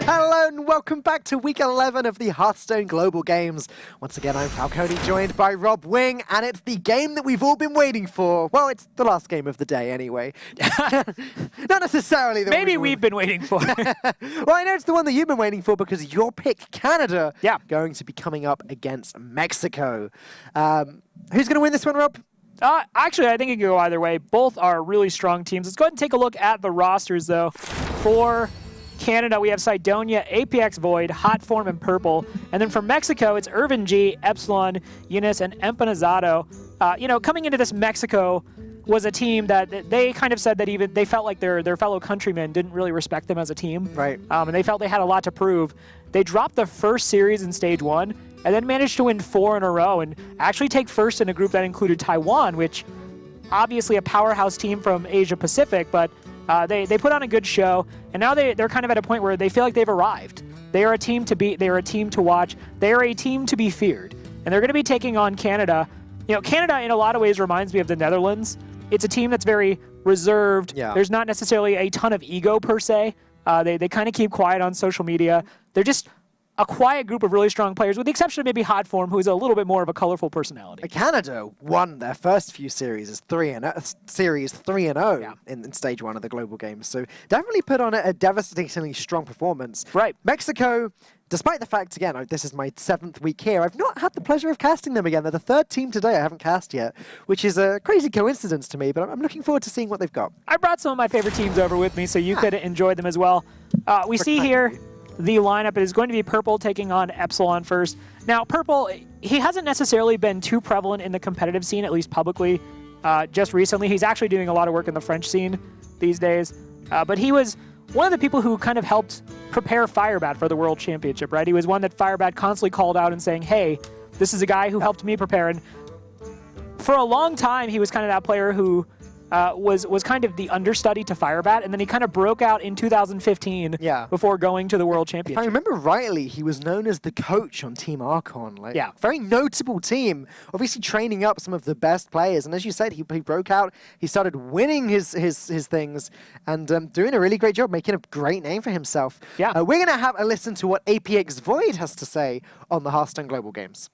Hello and welcome back to week 11 of the Hearthstone Global Games. Once again, I'm Falcone, joined by Rob Wing, and it's the game that we've all been waiting for. Well, it's the last game of the day anyway. Not necessarily the Maybe we've been waiting for. Well, I know it's the one that you've been waiting for because your pick, Canada, going to be coming up against Mexico. Who's going to win this one, Rob? Actually, I think it could go either way. Both are really strong teams. Let's go ahead and take a look at the rosters, though. For Canada, we have Cydonia, APX Void, Hot Form, and Purple. And then for Mexico, it's Irvin G, Epsilon, Eunice, and Empanizado. Coming into this, Mexico was a team that they kind of said that even they felt like their fellow countrymen didn't really respect them as a team. Right. And they felt they had a lot to prove. They dropped the first series in Stage 1 and then managed to win 4 in a row and actually take first in a group that included Taiwan, which obviously a powerhouse team from Asia Pacific, but they put on a good show, and now they're kind of at a point where they feel like they've arrived. They are a team to beat. They are a team to watch. They are a team to be feared, and they're going to be taking on Canada. Canada in a lot of ways reminds me of the Netherlands. It's a team that's very reserved. Yeah. There's not necessarily a ton of ego per se. They kind of keep quiet on social media. They're just a quiet group of really strong players, with the exception of maybe Hot Form, who is a little bit more of a colorful personality. Canada won their first few series 3-0 in Stage 1 of the Global Games, so definitely put on a devastatingly strong performance. Right. Mexico, despite the fact, again, this is my 7th week here, I've not had the pleasure of casting them again. They're the 3rd team today I haven't cast yet, which is a crazy coincidence to me, but I'm looking forward to seeing what they've got. I brought some of my favorite teams over with me, so you could enjoy them as well. We see here the lineup is going to be Purple taking on Epsilon first. Now, Purple, he hasn't necessarily been too prevalent in the competitive scene, at least publicly, just recently. He's actually doing a lot of work in the French scene these days. But he was one of the people who kind of helped prepare Firebat for the World Championship, right? He was one that Firebat constantly called out and saying, hey, this is a guy who helped me prepare. And for a long time, he was kind of that player who was kind of the understudy to Firebat, and then he kind of broke out in 2015 before going to the World Championship. If I remember rightly, he was known as the coach on Team Archon. Very notable team, obviously training up some of the best players. And as you said, he broke out, he started winning his things, and doing a really great job, making a great name for himself. We're going to have a listen to what APX Void has to say on the Hearthstone Global Games.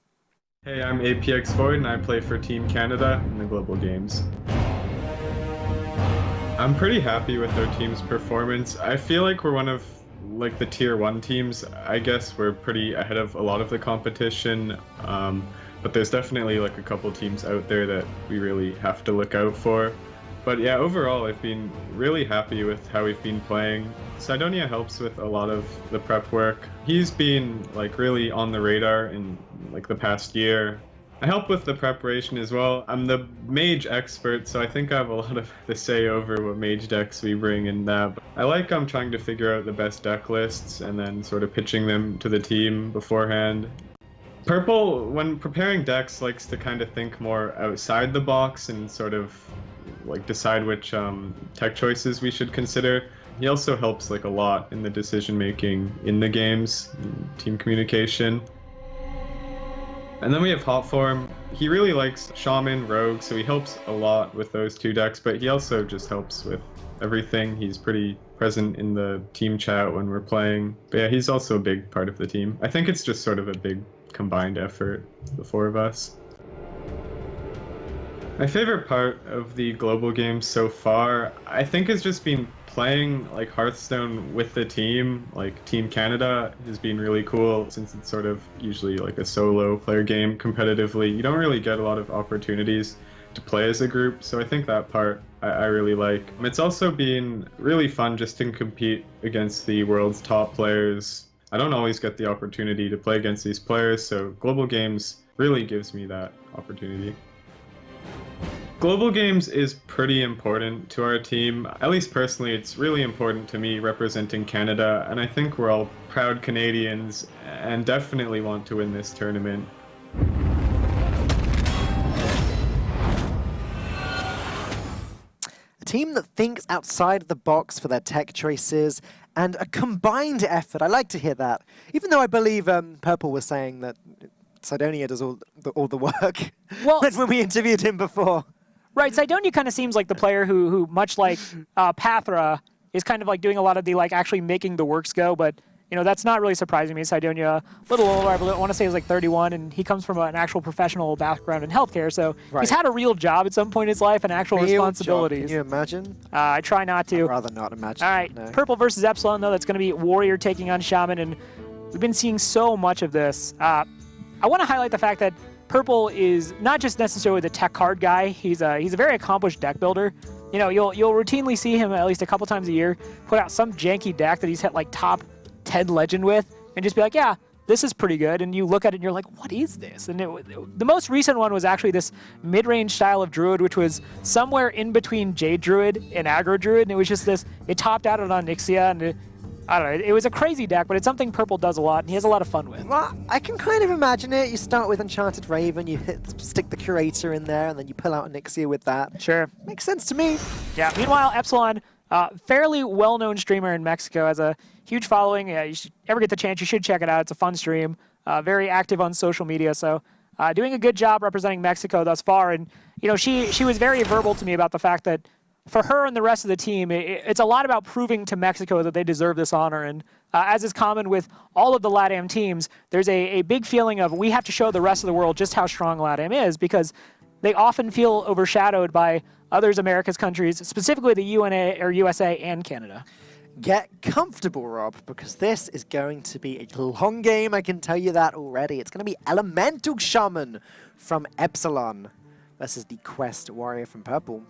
Hey, I'm APX Void, and I play for Team Canada in the Global Games. I'm pretty happy with our team's performance. I feel like we're one of the tier 1 teams. I guess we're pretty ahead of a lot of the competition, but there's definitely a couple teams out there that we really have to look out for. But yeah, overall I've been really happy with how we've been playing. Cydonia helps with a lot of the prep work. He's been really on the radar in the past year. I help with the preparation as well. I'm the mage expert, so I think I have a lot of the say over what mage decks we bring in that. I like trying to figure out the best deck lists and then sort of pitching them to the team beforehand. Purple, when preparing decks, likes to kind of think more outside the box and sort of decide which tech choices we should consider. He also helps a lot in the decision making in the games, team communication. And then we have Hot Form. He really likes Shaman, Rogue, so he helps a lot with those 2 decks, but he also just helps with everything. He's pretty present in the team chat when we're playing. But yeah, he's also a big part of the team. I think it's just sort of a big combined effort, the 4 of us. My favorite part of the global games so far, I think, has just been playing Hearthstone with the team. Team Canada has been really cool, since it's sort of usually a solo player game competitively. You don't really get a lot of opportunities to play as a group, so I think that part I really like. It's also been really fun just to compete against the world's top players. I don't always get the opportunity to play against these players, so global games really gives me that opportunity. Global Games is pretty important to our team. At least personally, it's really important to me representing Canada, and I think we're all proud Canadians and definitely want to win this tournament. A team that thinks outside the box for their tech choices and a combined effort. I like to hear that. Even though I believe Purple was saying that Cydonia does all the work when we interviewed him before. Right, Cydonia kind of seems like the player who much like Pathra, is kind of doing a lot of the actually making the works go, but you know, that's not really surprising me. Sidonia, a little older, I want to say he's like 31, and he comes from an actual professional background in healthcare, so he's had a real job at some point in his life and actual responsibilities. Job. Can you imagine? I try not to. I'd rather not imagine. All right, no. Purple versus Epsilon, though, that's going to be Warrior taking on Shaman, and we've been seeing so much of this. I want to highlight the fact that Purple is not just necessarily the tech card guy. He's a very accomplished deck builder. You know, you'll routinely see him at least a couple times a year put out some janky deck that he's hit like top 10 legend with, and just be like, yeah, this is pretty good. And you look at it and you're like, what is this? And the most recent one was actually this mid-range style of Druid, which was somewhere in between Jade Druid and Aggro Druid. And it was just this, it topped out on Onyxia, and I don't know, it was a crazy deck, but it's something Purple does a lot, and he has a lot of fun with. Well, I can kind of imagine it. You start with Enchanted Raven, you stick the Curator in there, and then you pull out Onyxia with that. Sure. Makes sense to me. Yeah, meanwhile, Epsilon, fairly well-known streamer in Mexico, has a huge following. You should ever get the chance, you should check it out. It's a fun stream, very active on social media, so doing a good job representing Mexico thus far. And, you know, she was very verbal to me about the fact that for her and the rest of the team, it's a lot about proving to Mexico that they deserve this honor. And as is common with all of the LATAM teams, there's a big feeling of we have to show the rest of the world just how strong LATAM is, because they often feel overshadowed by others America's countries, specifically the UNA or USA and Canada. Get comfortable, Rob, because this is going to be a long game, I can tell you that already. It's going to be Elemental Shaman from Epsilon versus the Quest Warrior from Purple.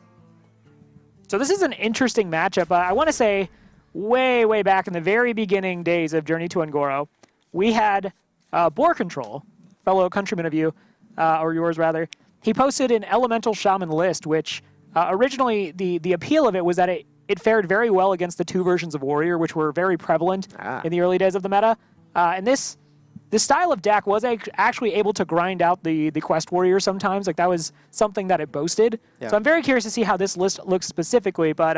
So this is an interesting matchup. I want to say way, way back in the very beginning days of Journey to Ungoro, we had Boar Control, fellow countryman of you, or yours rather. He posted an Elemental Shaman list, which originally the appeal of it was that it fared very well against the two versions of Warrior, which were very prevalent in the early days of the meta. And this style of deck was actually able to grind out the Quest Warrior sometimes. Like, that was something that it boasted. Yeah. So I'm very curious to see how this list looks specifically. But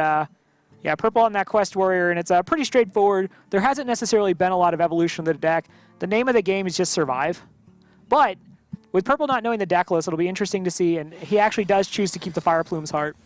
yeah, Purple on that Quest Warrior, and it's pretty straightforward. There hasn't necessarily been a lot of evolution of the deck. The name of the game is just survive. But with Purple not knowing the deck list, it'll be interesting to see. And he actually does choose to keep the Fire Plume's Heart.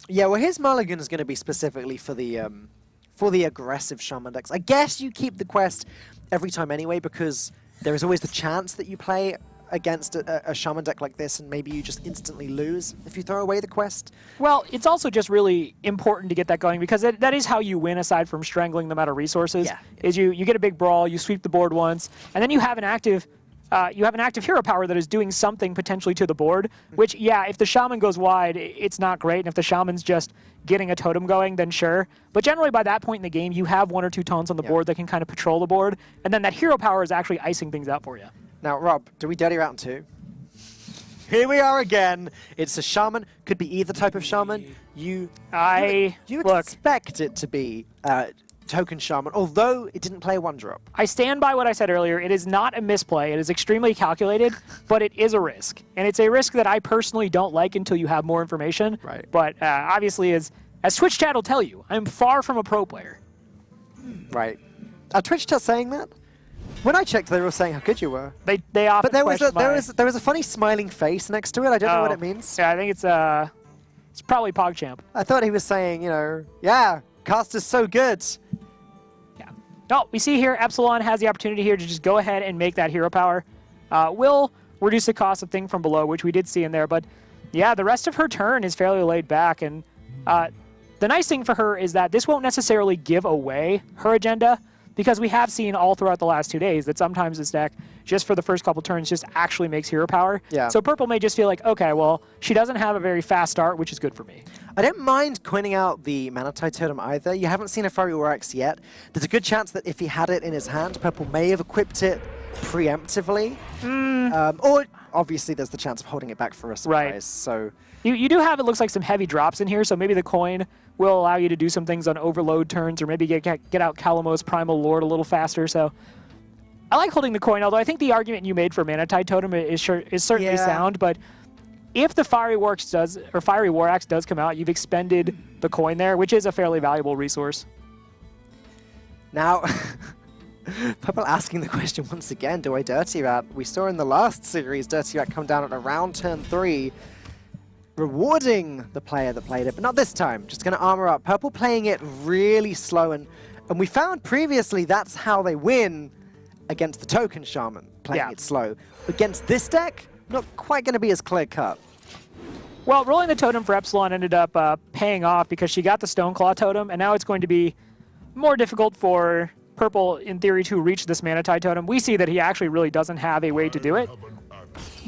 Yeah, well, his mulligan is going to be specifically for the aggressive Shaman decks. I guess you keep the Quest every time anyway, because there is always the chance that you play against a Shaman deck like this and maybe you just instantly lose if you throw away the Quest. Well, it's also just really important to get that going, because that is how you win, aside from strangling them out of resources. Yeah. Is you get a big brawl, you sweep the board once, and then you have an active hero power that is doing something potentially to the board, which, yeah, if the Shaman goes wide, it's not great. And if the Shaman's just getting a totem going, then sure. But generally by that point in the game, you have one or two taunts on the board that can kind of patrol the board. And then that hero power is actually icing things out for you. Now, Rob, do we dirty round 2? Here we are again. It's a Shaman. Could be either type of Shaman. You expect it to be Token Shaman, although it didn't play a 1-drop. I stand by what I said earlier. It is not a misplay. It is extremely calculated, but it is a risk. And it's a risk that I personally don't like until you have more information. Right. But obviously, as Twitch chat will tell you, I'm far from a pro player. Right. Are Twitch chat saying that? When I checked, they were saying how good you were. They often But there was a funny smiling face next to it. I don't know what it means. Yeah, I think it's probably PogChamp. I thought he was saying, you know, yeah, cast is so good. Yeah. No, we see here Epsilon has the opportunity here to just go ahead and make that hero power. Will reduce the cost of Thing from Below, which we did see in there. But yeah, the rest of her turn is fairly laid back. And the nice thing for her is that this won't necessarily give away her agenda, because we have seen all throughout the last 2 days that sometimes this deck, just for the first couple turns, just actually makes hero power. Yeah. So Purple may just feel like, okay, well, she doesn't have a very fast start, which is good for me. I don't mind coining out the Mana Tide Totem either. You haven't seen a Fiery War Axe yet. There's a good chance that if he had it in his hand, Purple may have equipped it preemptively. Or obviously there's the chance of holding it back for a surprise. Right. So you do have, it looks like, some heavy drops in here, so maybe the coin will allow you to do some things on overload turns, or maybe get out Kalimos Primal Lord a little faster. So I like holding the coin, although I think the argument you made for Mana Tide Totem is certainly sound. But if the Fiery War Axe does come out, you've expended the coin there, which is a fairly valuable resource. Now, Purple asking the question once again, do I Dirty Rat? We saw in the last series Dirty Rat come down at around turn 3, rewarding the player that played it, but not this time. Just going to armor up. Purple playing it really slow, and And we found previously that's how they win against the token shaman, playing it slow. Against this deck, not quite going to be as clear-cut. Well, rolling the totem for Epsilon ended up paying off because she got the Stoneclaw totem, and now it's going to be more difficult for Purple, in theory, to reach this Manatide totem. We see that he actually really doesn't have a way to do it.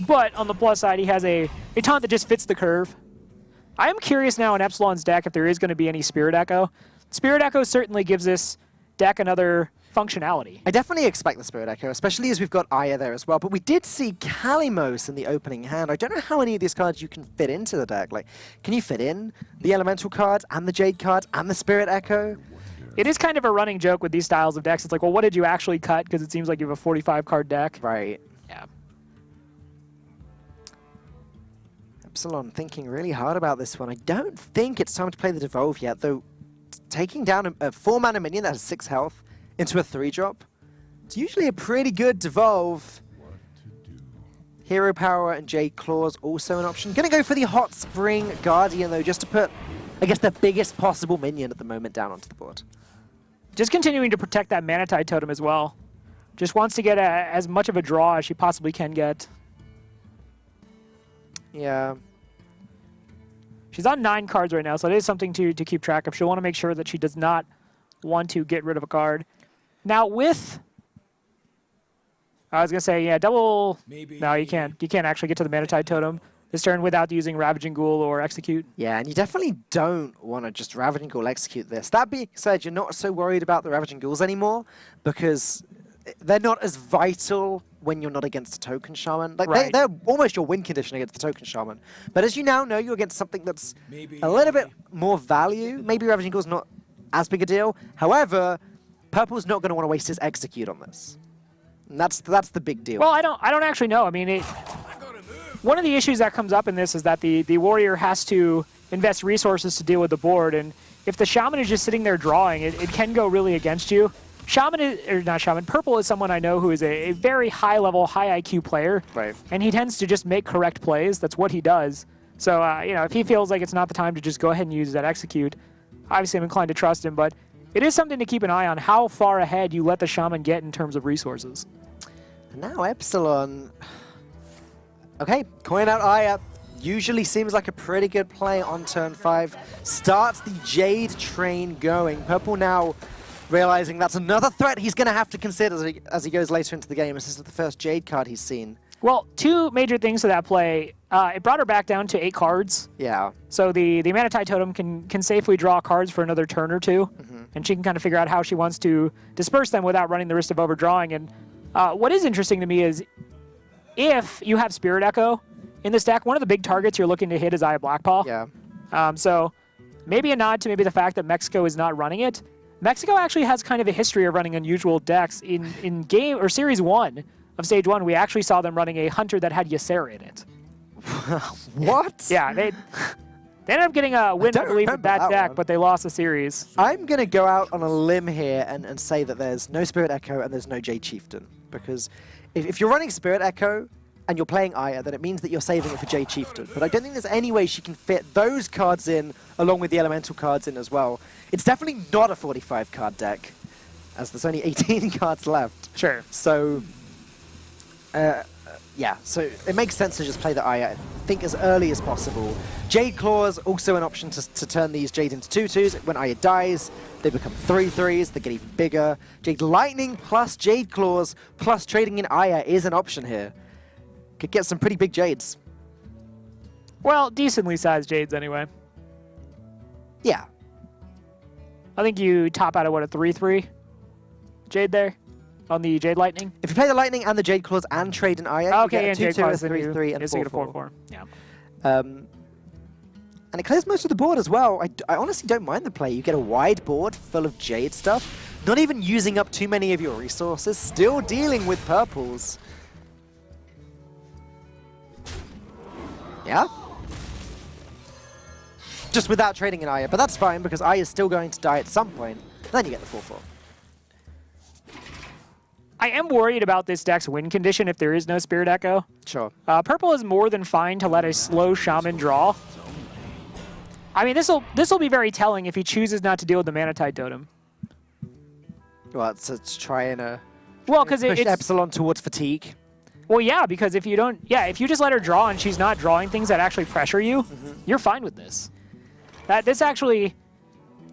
But on the plus side, he has a taunt that just fits the curve. I am curious now in Epsilon's deck if there is going to be any Spirit Echo. Spirit Echo certainly gives this deck another functionality. I definitely expect the Spirit Echo, especially as we've got Aya there as well. But we did see Kalimos in the opening hand. I don't know how many of these cards you can fit into the deck. Like, can you fit in the Elemental cards and the Jade cards and the Spirit Echo? It is kind of a running joke with these styles of decks. It's like, well, what did you actually cut? Because it seems like you have a 45-card deck. Right. Yeah. Epsilon thinking really hard about this one. I don't think it's time to play the Devolve yet, though taking down a 4-mana minion that has 6 health into a 3-drop, it's usually a pretty good Devolve. Hero Power and Jade Claws also an option. Gonna go for the Hot Spring Guardian, though, just to put, I guess, the biggest possible minion at the moment down onto the board. Just continuing to protect that Manatide totem as well. Just wants to get as much of a draw as she possibly can get. Yeah. She's on 9 cards right now, so it is something to keep track of. She'll want to make sure that she does not want to get rid of a card. Now with... I was going to say, yeah, double... Maybe. No, you can't. You can't actually get to the Manatide totem this turn without using Ravaging Ghoul or Execute. Yeah, and you definitely don't want to just Ravaging Ghoul execute this. That being said, you're not so worried about the Ravaging Ghouls anymore because they're not as vital when you're not against a token shaman. Like Right. they're almost your win condition against the token shaman. But as you now know, you're against something that's a little bit more value. Maybe Ravaging Ghoul's not as big a deal. However, Purple's not going to want to waste his execute on this. And that's the big deal. Well, I don't actually know. I mean, one of the issues that comes up in this is that the warrior has to invest resources to deal with the board, and if the shaman is just sitting there drawing, it can go really against you. Purple is someone I know who is a very high-level, high IQ player, Right. and he tends to just make correct plays. That's what he does. So, if he feels like it's not the time to just go ahead and use that execute, obviously I'm inclined to trust him, but it is something to keep an eye on, how far ahead you let the shaman get in terms of resources. And now Epsilon... Okay, coin out Aya. Usually seems like a pretty good play on turn 5. Starts the Jade train going. Purple now realizing that's another threat he's going to have to consider as he goes later into the game. This is the first Jade card he's seen. Well, 2 major things to that play. It brought her back down to 8 cards. Yeah. So the Manatide Totem can safely draw cards for another turn or 2, and she can kind of figure out how she wants to disperse them without running the risk of overdrawing. And what is interesting to me is if you have Spirit Echo in this deck, one of the big targets you're looking to hit is Aya Blackpaw. Yeah. So maybe a nod to maybe the fact that Mexico is not running it. Mexico actually has kind of a history of running unusual decks. In game or Series 1 of Stage 1, we actually saw them running a Hunter that had Ysera in it. What? Yeah, they ended up getting a win, I believe, with that deck, one. but they lost the series. I'm going to go out on a limb here and say that there's no Spirit Echo and there's no Jade Chieftain. Because if you're running Spirit Echo and you're playing Aya, then it means that you're saving it for Jade Chieftain. But I don't think there's any way she can fit those cards in along with the Elemental cards in as well. It's definitely not a 45-card deck, as there's only 18 cards left. Sure. So, yeah, so it makes sense to just play the Aya, I think, as early as possible. Jade Claws, also an option to turn these Jade into 2/2s. When Aya dies, they become 3/3s, they get even bigger. Jade Lightning plus Jade Claws plus trading in Aya is an option here. Could get some pretty big Jades. Well, decently sized Jades anyway. Yeah. I think you top out at, what, a 3/3 Jade there on the Jade Lightning? If you play the Lightning and the Jade Claws and trade in Aya, Okay, you and get Jade a 2/2, Claws, a 3/3, and a you get a 4/4. 4/4. Yeah. And it clears most of the board as well. I honestly don't mind the play. You get a wide board full of Jade stuff, not even using up too many of your resources, still dealing with purples. Yeah? Just without trading an Aya, but that's fine because Aya is still going to die at some point. Then you get the 4/4. I am worried about this deck's win condition if there is no Spirit Echo. Sure. Purple is more than fine to let a slow Shaman draw. I mean, this'll be very telling if he chooses not to deal with the Manatide Totem. Well, to try and Well, because push it's Epsilon towards fatigue. Well, yeah, because if you don't, if you just let her draw and she's not drawing things that actually pressure you, you're fine with this. This actually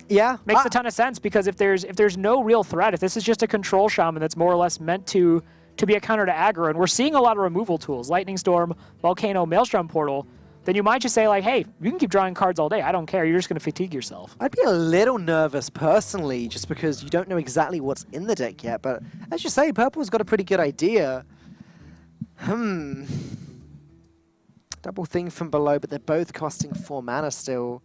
makes a ton of sense, because if there's no real threat, if this is just a control shaman that's more or less meant to be a counter to aggro, and we're seeing a lot of removal tools, Lightning Storm, Volcano, Maelstrom Portal, then you might just say like, hey, you can keep drawing cards all day. I don't care. You're just going to fatigue yourself. I'd be a little nervous personally, just because you don't know exactly what's in the deck yet. But as you say, Purple's got a pretty good idea. Double thing from below, but they're both costing 4 mana still.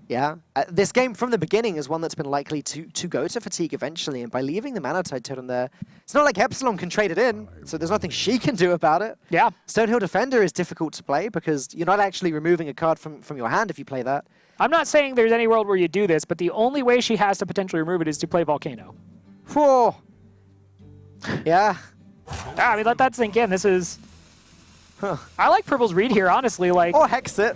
Yeah. This game from the beginning is one that's been likely to go to fatigue eventually, and by leaving the Mana Tide Totem there, it's not like Epsilon can trade it in, so there's nothing she can do about it. Yeah. Stonehill Defender is difficult to play because you're not actually removing a card from your hand if you play that. I'm not saying there's any world where you do this, but the only way she has to potentially remove it is to play Volcano. Whoa. Yeah. I mean, let that sink in. This is... I like Purple's read here, honestly. Like, or Hex it.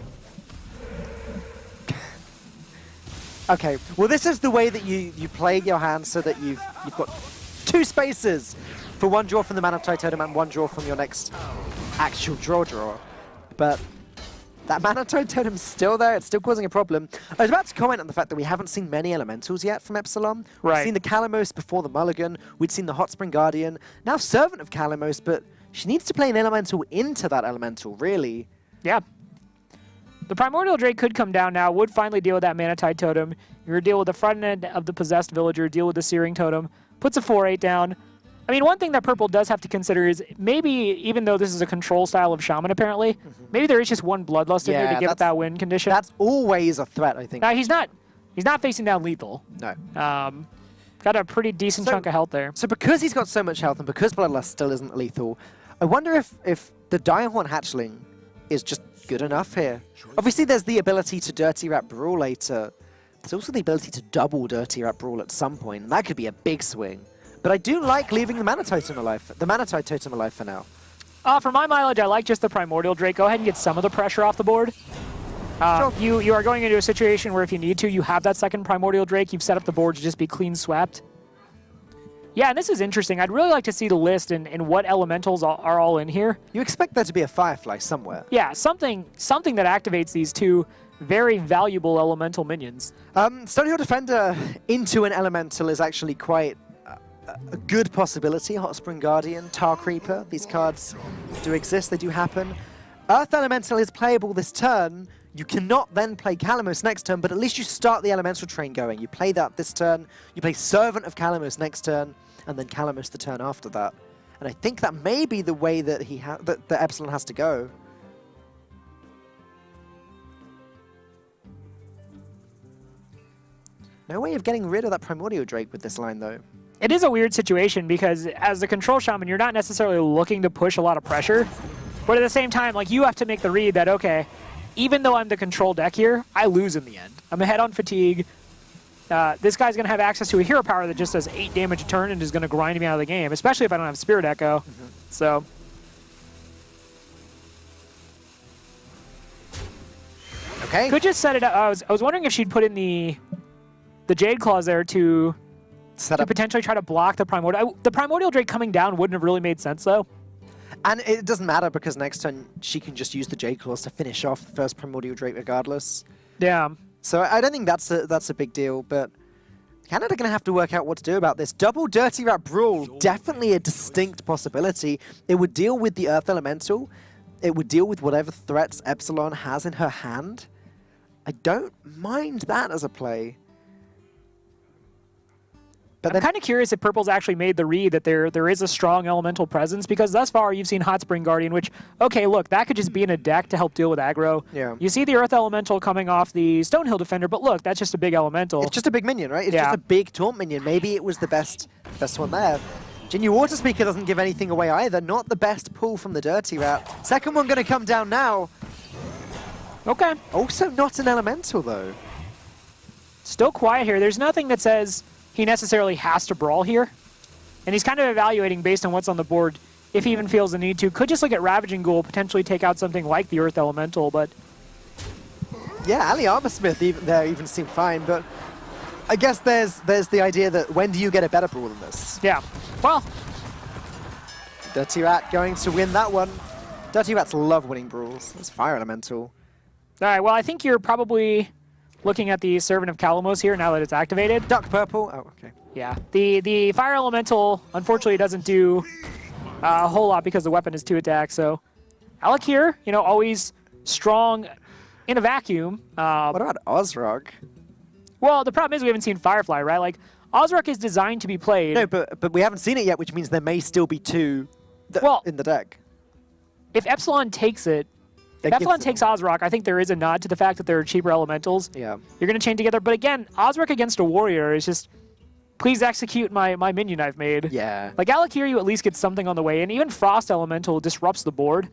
Okay, well this is the way that you play your hand, so that you've got 2 spaces for 1 draw from the Mana Tide Totem and 1 draw from your next actual draw. But that Mana Tide Totem's still there, it's still causing a problem. I was about to comment on the fact that we haven't seen many elementals yet from Epsilon. Right. We've seen the Kalamos before the Mulligan, we'd seen the Hot Spring Guardian, now Servant of Kalamos, but she needs to play an elemental into that elemental, really. yeah. The Primordial Drake could come down now, would finally deal with that Mana Tide Totem. You're going to deal with the front end of the Possessed Villager, deal with the Searing Totem, puts a 4/8 down. I mean, one thing that Purple does have to consider is maybe, even though this is a control style of Shaman apparently, maybe there is just one Bloodlust in there to give it that win condition. That's always a threat, I think. Now, he's not facing down lethal. No. Got a pretty decent chunk of health there. So because he's got so much health and because Bloodlust still isn't lethal, I wonder if the Direhorn Hatchling is just good enough here. Obviously, there's the ability to Dirty Rat Brawl later. There's also the ability to double Dirty Rat Brawl at some point, and that could be a big swing. But I do like leaving the Mana Tide Totem alive for now. For my mileage, I like just the Primordial Drake. Go ahead and get some of the pressure off the board. Sure. You are going into a situation where if you need to, you have that second Primordial Drake. You've set up the board to just be clean swept. Yeah, and this is interesting. I'd really like to see the list and what elementals are all in here. You expect there to be a Firefly somewhere. Yeah, something that activates these 2 very valuable elemental minions. Stonehill Defender into an elemental is actually quite a good possibility. Hot Spring Guardian, Tar Creeper, these cards do exist, they do happen. Earth Elemental is playable this turn. You cannot then play Kalamos next turn, but at least you start the Elemental train going. You play that this turn, you play Servant of Kalamos next turn, and then Kalamos the turn after that. And I think that may be the way that that Epsilon has to go. No way of getting rid of that Primordial Drake with this line, though. It is a weird situation because as the control shaman, you're not necessarily looking to push a lot of pressure, but at the same time, like, you have to make the read that, okay, even though I'm the control deck here, I lose in the end. I'm ahead on fatigue. This guy's going to have access to a hero power that just does 8 damage a turn and is going to grind me out of the game, especially if I don't have Spirit Echo. So, okay. Could just set it up. I was wondering if she'd put in the Jade Claws there to potentially try to block the Primordial. The Primordial Drake coming down wouldn't have really made sense, though. And it doesn't matter because next turn she can just use the Jade Claws to finish off the first Primordial Drake regardless. Yeah. So I don't think that's a big deal, but Canada are going to have to work out what to do about this. Double Dirty Rat Brawl, definitely a distinct possibility. It would deal with the Earth Elemental. It would deal with whatever threats Epsilon has in her hand. I don't mind that as a play. But I'm kind of curious if Purple's actually made the read that there is a strong elemental presence, because thus far you've seen Hot Spring Guardian, which, okay, look, that could just be in a deck to help deal with aggro. Yeah. You see the Earth Elemental coming off the Stonehill Defender, but look, that's just a big elemental. It's just a big minion, right? It's just a big taunt minion. Maybe it was the best one there. Jinyu Water Speaker doesn't give anything away either. Not the best pull from the Dirty Rat. Second one going to come down now. Okay. Also not an elemental, though. Still quiet here. There's nothing that says he necessarily has to brawl here. And he's kind of evaluating based on what's on the board, if he even feels the need to. Could just look at Ravaging Ghoul, potentially take out something like the Earth Elemental, but... Yeah, Ali Armorsmith even seemed fine, but I guess there's the idea that when do you get a better brawl than this? Yeah. Well, Dirty Rat going to win that one. Dirty Rats love winning brawls. That's Fire Elemental. all right. Well, I think you're probably looking at the Servant of Calamos here now that it's activated. Duck Purple. Oh, okay. Yeah. The Fire Elemental, unfortunately, doesn't do a whole lot because the weapon is 2 attacks. So Alec here, you know, always strong in a vacuum. What about Ozrog? Well, the problem is we haven't seen Firefly, right? Like, Ozrog is designed to be played. No, but we haven't seen it yet, which means there may still be 2 in the deck. If Epsilon takes it, if Epsilon takes Ozrok, I think there is a nod to the fact that there are cheaper elementals. Yeah. You're going to chain together. But again, Ozrok against a warrior is just, please execute my minion I've made. Yeah. Like, Alec here, you at least get something on the way. And even Frost Elemental disrupts the board.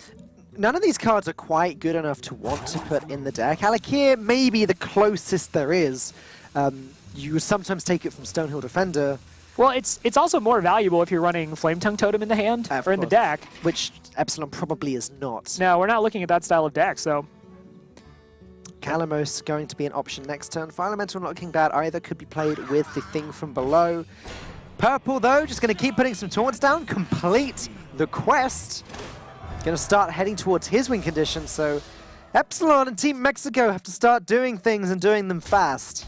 None of these cards are quite good enough to want to put in the deck. Alakir may be the closest there is. You sometimes take it from Stonehill Defender. Well, it's also more valuable if you're running Flame Tongue Totem in the hand or in the deck. Which Epsilon probably is not. No, we're not looking at that style of deck, so. Calamos going to be an option next turn. Fire Elemental not looking bad either. Could be played with the Thing from Below. Purple, though, just going to keep putting some taunts down. Complete the quest. Going to start heading towards his win condition, so Epsilon and Team Mexico have to start doing things and doing them fast.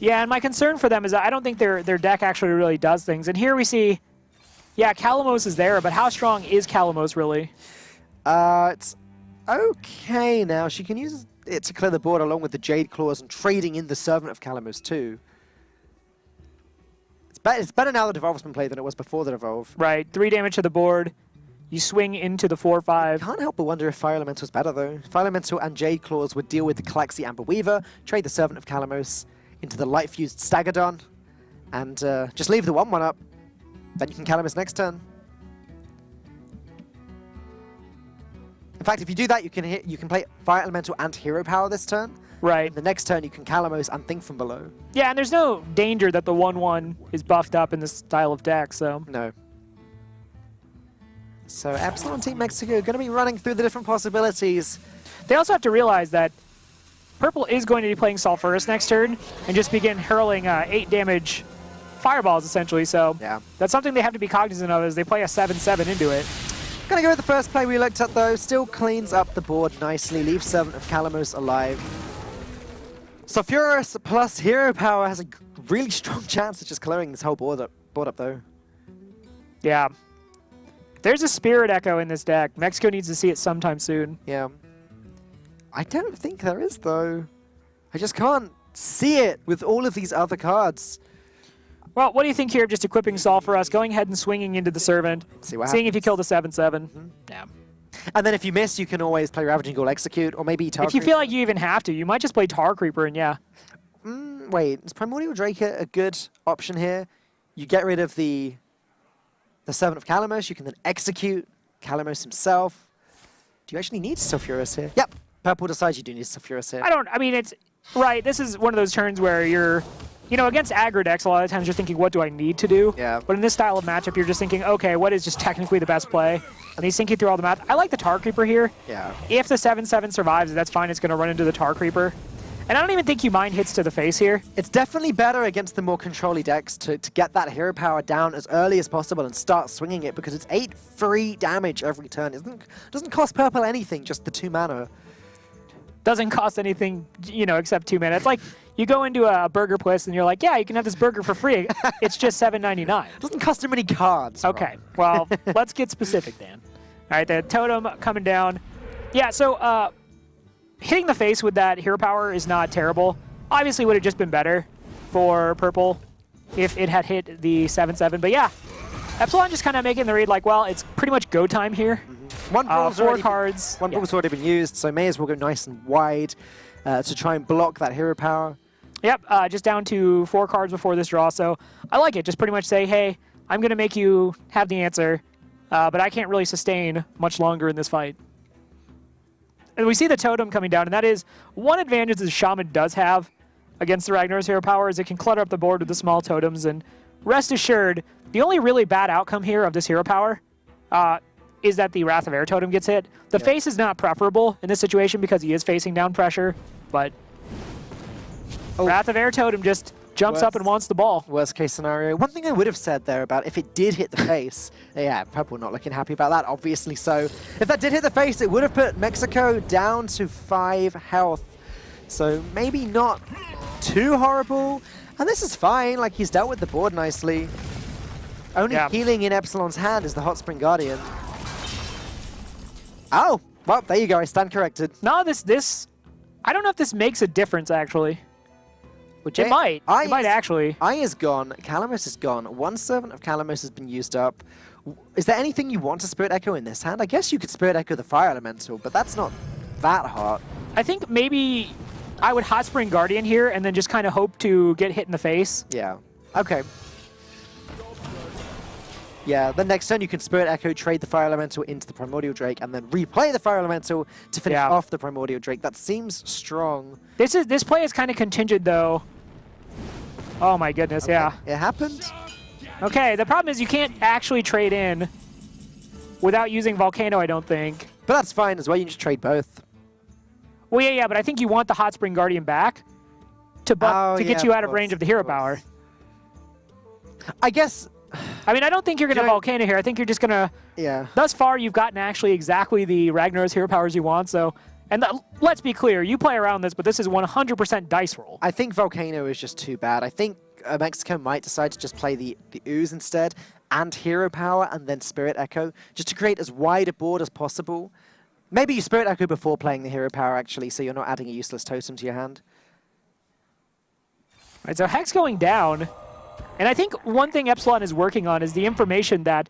Yeah, and my concern for them is that I don't think their deck actually really does things. And here we see, yeah, Calamos is there, but how strong is Calamos really? It's okay now. She can use it to clear the board along with the Jade Claws and trading in the Servant of Calamos too. It's better now that Devolve's been played than it was before the Devolve. Right, 3 damage to the board. You swing into the 4/5. Can't help but wonder if Fire Elemental's better though. Fire Elemental and Jade Claws would deal with the Calaxy Amber Weaver, trade the Servant of Calamos into the Light Fused Stagadon, and just leave the 1/1 up. Then you can Calamos next turn. In fact, if you do that, you can play Fire Elemental and Hero Power this turn. Right. And the next turn, you can Calamos and Thing from Below. Yeah, and there's no danger that the 1/1 is buffed up in this style of deck, so. No. So Epsilon Team Mexico going to be running through the different possibilities. They also have to realize that Purple is going to be playing Sulfurus next turn and just begin hurling 8 damage fireballs, essentially. So yeah, that's something they have to be cognizant of as they play a 7/7 into it. Gonna go with the first play we looked at, though. Still cleans up the board nicely. Leaves Servant of Calamos alive. Sulfurus plus Hero Power has a really strong chance of just clearing this whole board up, though. Yeah. There's a Spirit Echo in this deck. Mexico needs to see it sometime soon. Yeah. I don't think there is, though. I just can't see it with all of these other cards. Well, what do you think here of just equipping Sulfurus, going ahead and swinging into the Servant, seeing if you kill the 7/7? Yeah. And then if you miss, you can always play Ravaging Ghoul Execute, or maybe Tar If you feel like you even have to, you might just play Tar Creeper, and yeah. Wait, is Primordial Drake a good option here? You get rid of the Servant of Calamos, you can then execute Calamos himself. Do you actually need Sulfurus here? Yep, Purple decides you do need Sulfurus here. I mean, it's, right, this is one of those turns where you're, you know, against aggro decks, a lot of times you're thinking, what do I need to do? Yeah. But in this style of matchup, you're just thinking, okay, what is just technically the best play? And he's thinking through all the math. I like the Tar Creeper here. Yeah. If the 7/7 survives, that's fine. It's going to run into the Tar Creeper. And I don't even think you mind hits to the face here. It's definitely better against the more control-y decks to get that hero power down as early as possible and start swinging it, because it's 8 free damage every turn. It doesn't cost Purple anything, just the 2 mana. Doesn't cost anything, you know, except 2 mana. It's like you go into a burger place and you're like, yeah, you can have this burger for free. It's just $7.99. Doesn't cost too many cards. Okay, well, let's get specific, Dan. All right, the totem coming down. Yeah, so hitting the face with that hero power is not terrible. Obviously would have just been better for Purple if it had hit the 7/7. But yeah, Epsilon just kind of making the read like, well, it's pretty much go time here. One brawl's 4 cards. One brawl's already been used, so may as well go nice and wide to try and block that hero power. Yep, just down to 4 cards before this draw. So I like it. Just pretty much say, hey, I'm going to make you have the answer, but I can't really sustain much longer in this fight. And we see the totem coming down, and that is one advantage that Shaman does have against the Ragnar's hero power is it can clutter up the board with the small totems. And rest assured, the only really bad outcome here of this hero power is that the Wrath of Air totem gets hit. The face is not preferable in this situation because he is facing down pressure, but Oh. Wrath of Air Totem just jumps up and wants the ball. Worst case scenario. One thing I would have said there about if it did hit the face, yeah, Purple not looking happy about that, obviously. So if that did hit the face, it would have put Mexico down to 5 health. So maybe not too horrible. And this is fine, like he's dealt with the board nicely. Only healing in Epsilon's hand is the Hot Spring Guardian. Oh, well, there you go, I stand corrected. No, this, I don't know if this makes a difference, actually. Which it might. It might actually. Eye is gone. Calamus is gone. One servant of Calamus has been used up. Is there anything you want to Spirit Echo in this hand? I guess you could Spirit Echo the Fire Elemental, but that's not that hot. I think maybe I would Hot Spring Guardian here and then just kind of hope to get hit in the face. Yeah. Okay. Yeah, then next turn you can Spirit Echo, trade the Fire Elemental into the Primordial Drake, and then replay the Fire Elemental to finish off the Primordial Drake. That seems strong. This play is kind of contingent, though. Oh my goodness, yeah. It happened. Okay, the problem is you can't actually trade in without using Volcano, I don't think. But that's fine as well, you can just trade both. Well, yeah, but I think you want the Hot Spring Guardian back to get you out of range of the hero power. I guess... I mean, I don't think you're going to Volcano here. I think you're just going to... Yeah. Thus far, you've gotten actually exactly the Ragnar's hero powers you want, so... And let's be clear, you play around this, but this is 100% dice roll. I think Volcano is just too bad. I think Mexico might decide to just play the Ooze instead, and Hero Power, and then Spirit Echo, just to create as wide a board as possible. Maybe you Spirit Echo before playing the Hero Power, actually, so you're not adding a useless totem to your hand. All right, so Hex going down. And I think one thing Epsilon is working on is the information that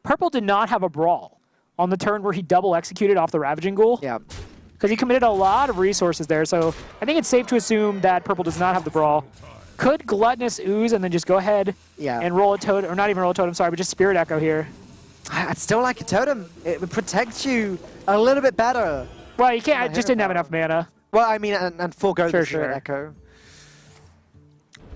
Purple did not have a Brawl on the turn where he double executed off the Ravaging Ghoul. Yeah. Because he committed a lot of resources there, so I think it's safe to assume that Purple does not have the Brawl. Could Gluttonous Ooze and then just go ahead and roll a Totem, or not even roll a Totem, sorry, but just Spirit Echo here. I'd still like a Totem. It protects you a little bit better. Well, you can't, I just didn't have enough mana. Well, I mean, and forego the Spirit Echo.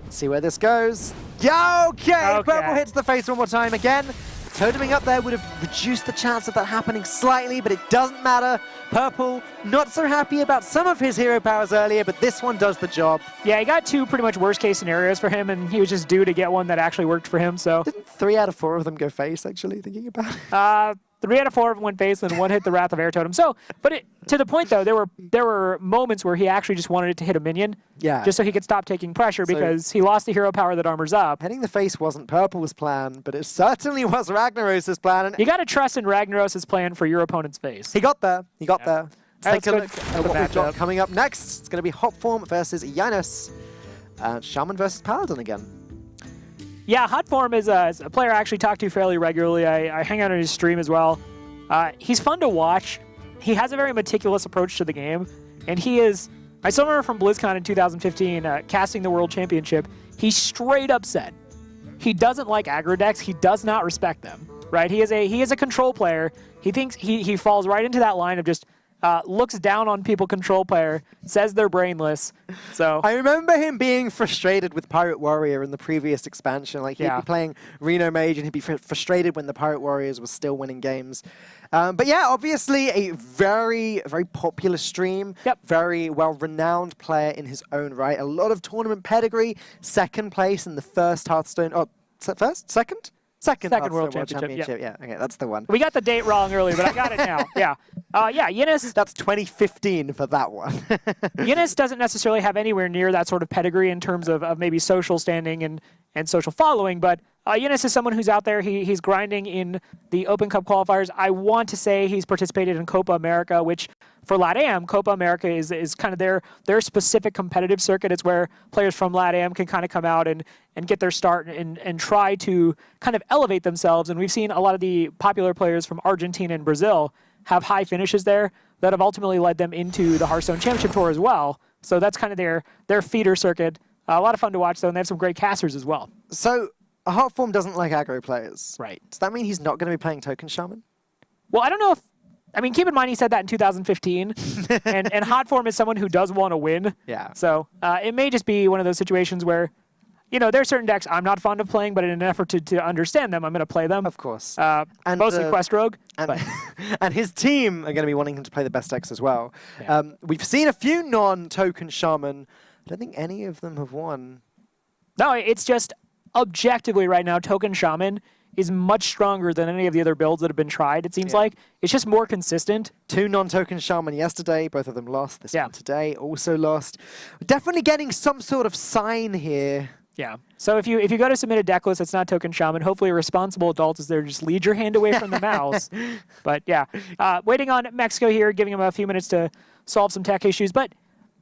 Let's see where this goes. Yeah, okay! Purple hits the face one more time again. Toteming up there would have reduced the chance of that happening slightly, but it doesn't matter. Purple, not so happy about some of his hero powers earlier, but this one does the job. Yeah, he got two pretty much worst case scenarios for him, and he was just due to get one that actually worked for him, so. Didn't 3 out of 4 of them go face, actually, thinking about it? 3 out of 4 of them went face, and 1 hit the Wrath of Air Totem. So, but to the point, though, there were moments where he actually just wanted it to hit a minion. Yeah. Just so he could stop taking pressure because he lost the hero power that armors up. Hitting the face wasn't Purple's plan, but it certainly was Ragnaros' plan. And you got to trust in Ragnaros' plan for your opponent's face. He got there. He got there. Let's take a look at what we've got up. coming up next. It's going to be Hot Form versus Janus. Shaman versus Paladin again. Yeah, Hot Form is a player I actually talk to fairly regularly. I hang out on his stream as well. He's fun to watch. He has a very meticulous approach to the game, and he is... I still remember from BlizzCon in 2015, casting the World Championship, he straight up said he doesn't like aggro decks. He does not respect them, right? He is a control player. He thinks he falls right into that line of just looks down on people control player, says they're brainless. So I remember him being frustrated with Pirate Warrior in the previous expansion. Like he'd be playing Reno Mage and he'd be frustrated when the Pirate Warriors were still winning games. But yeah, obviously a very, very popular stream. Yep. Very well-renowned player in his own right. A lot of tournament pedigree. 2nd place in the first Hearthstone. Oh, first? Second? Second World Championship. Yeah, okay, that's the one. We got the date wrong earlier, but I got it now. Yeah. Janus. That's 2015 for that one. Janus doesn't necessarily have anywhere near that sort of pedigree in terms of maybe social standing and social following, but Janus is someone who's out there. He's grinding in the Open Cup qualifiers. I want to say he's participated in Copa America, which for LATAM, Copa America is kind of their specific competitive circuit. It's where players from LATAM can kind of come out and get their start and try to kind of elevate themselves. And we've seen a lot of the popular players from Argentina and Brazil have high finishes there that have ultimately led them into the Hearthstone Championship Tour as well. So that's kind of their feeder circuit. A lot of fun to watch, though, and they have some great casters as well. So a Hot Form doesn't like aggro players. Right. Does that mean he's not going to be playing Token Shaman? Well, I don't know if... I mean, keep in mind he said that in 2015, and Hot Form is someone who does want to win. Yeah. So it may just be one of those situations where, you know, there are certain decks I'm not fond of playing, but in an effort to understand them, I'm going to play them. Of course. And mostly Quest Rogue. And his team are going to be wanting him to play the best decks as well. Yeah. We've seen a few non-token Shaman I don't think any of them have won. No, it's just objectively right now, Token Shaman is much stronger than any of the other builds that have been tried, it seems like. It's just more consistent. 2 non-token Shaman yesterday, both of them lost. This one today also lost. Definitely getting some sort of sign here. Yeah. So if you go to submit a deck list that's not Token Shaman, hopefully a responsible adult is there to just lead your hand away from the mouse. But yeah, waiting on Mexico here, giving him a few minutes to solve some tech issues. But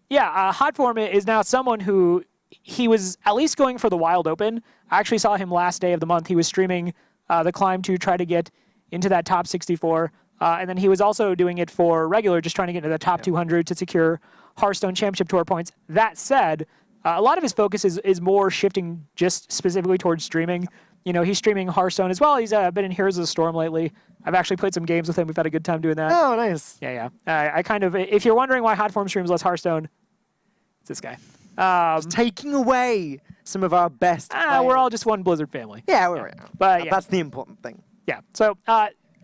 yeah, Hotform is now someone who he was at least going for the Wild Open. I actually saw him last day of the month. He was streaming the climb to try to get into that top 64. And then he was also doing it for regular, just trying to get into the top 200 to secure Hearthstone Championship Tour points. That said, a lot of his focus is more shifting just specifically towards streaming. You know, he's streaming Hearthstone as well. He's been in Heroes of the Storm lately. I've actually played some games with him. We've had a good time doing that. Oh, nice. Yeah. I kind of, if you're wondering why Hotform streams less Hearthstone, it's this guy. Just taking away some of our best players. We're all just one Blizzard family. Yeah, we're right. But that's the important thing. Yeah. So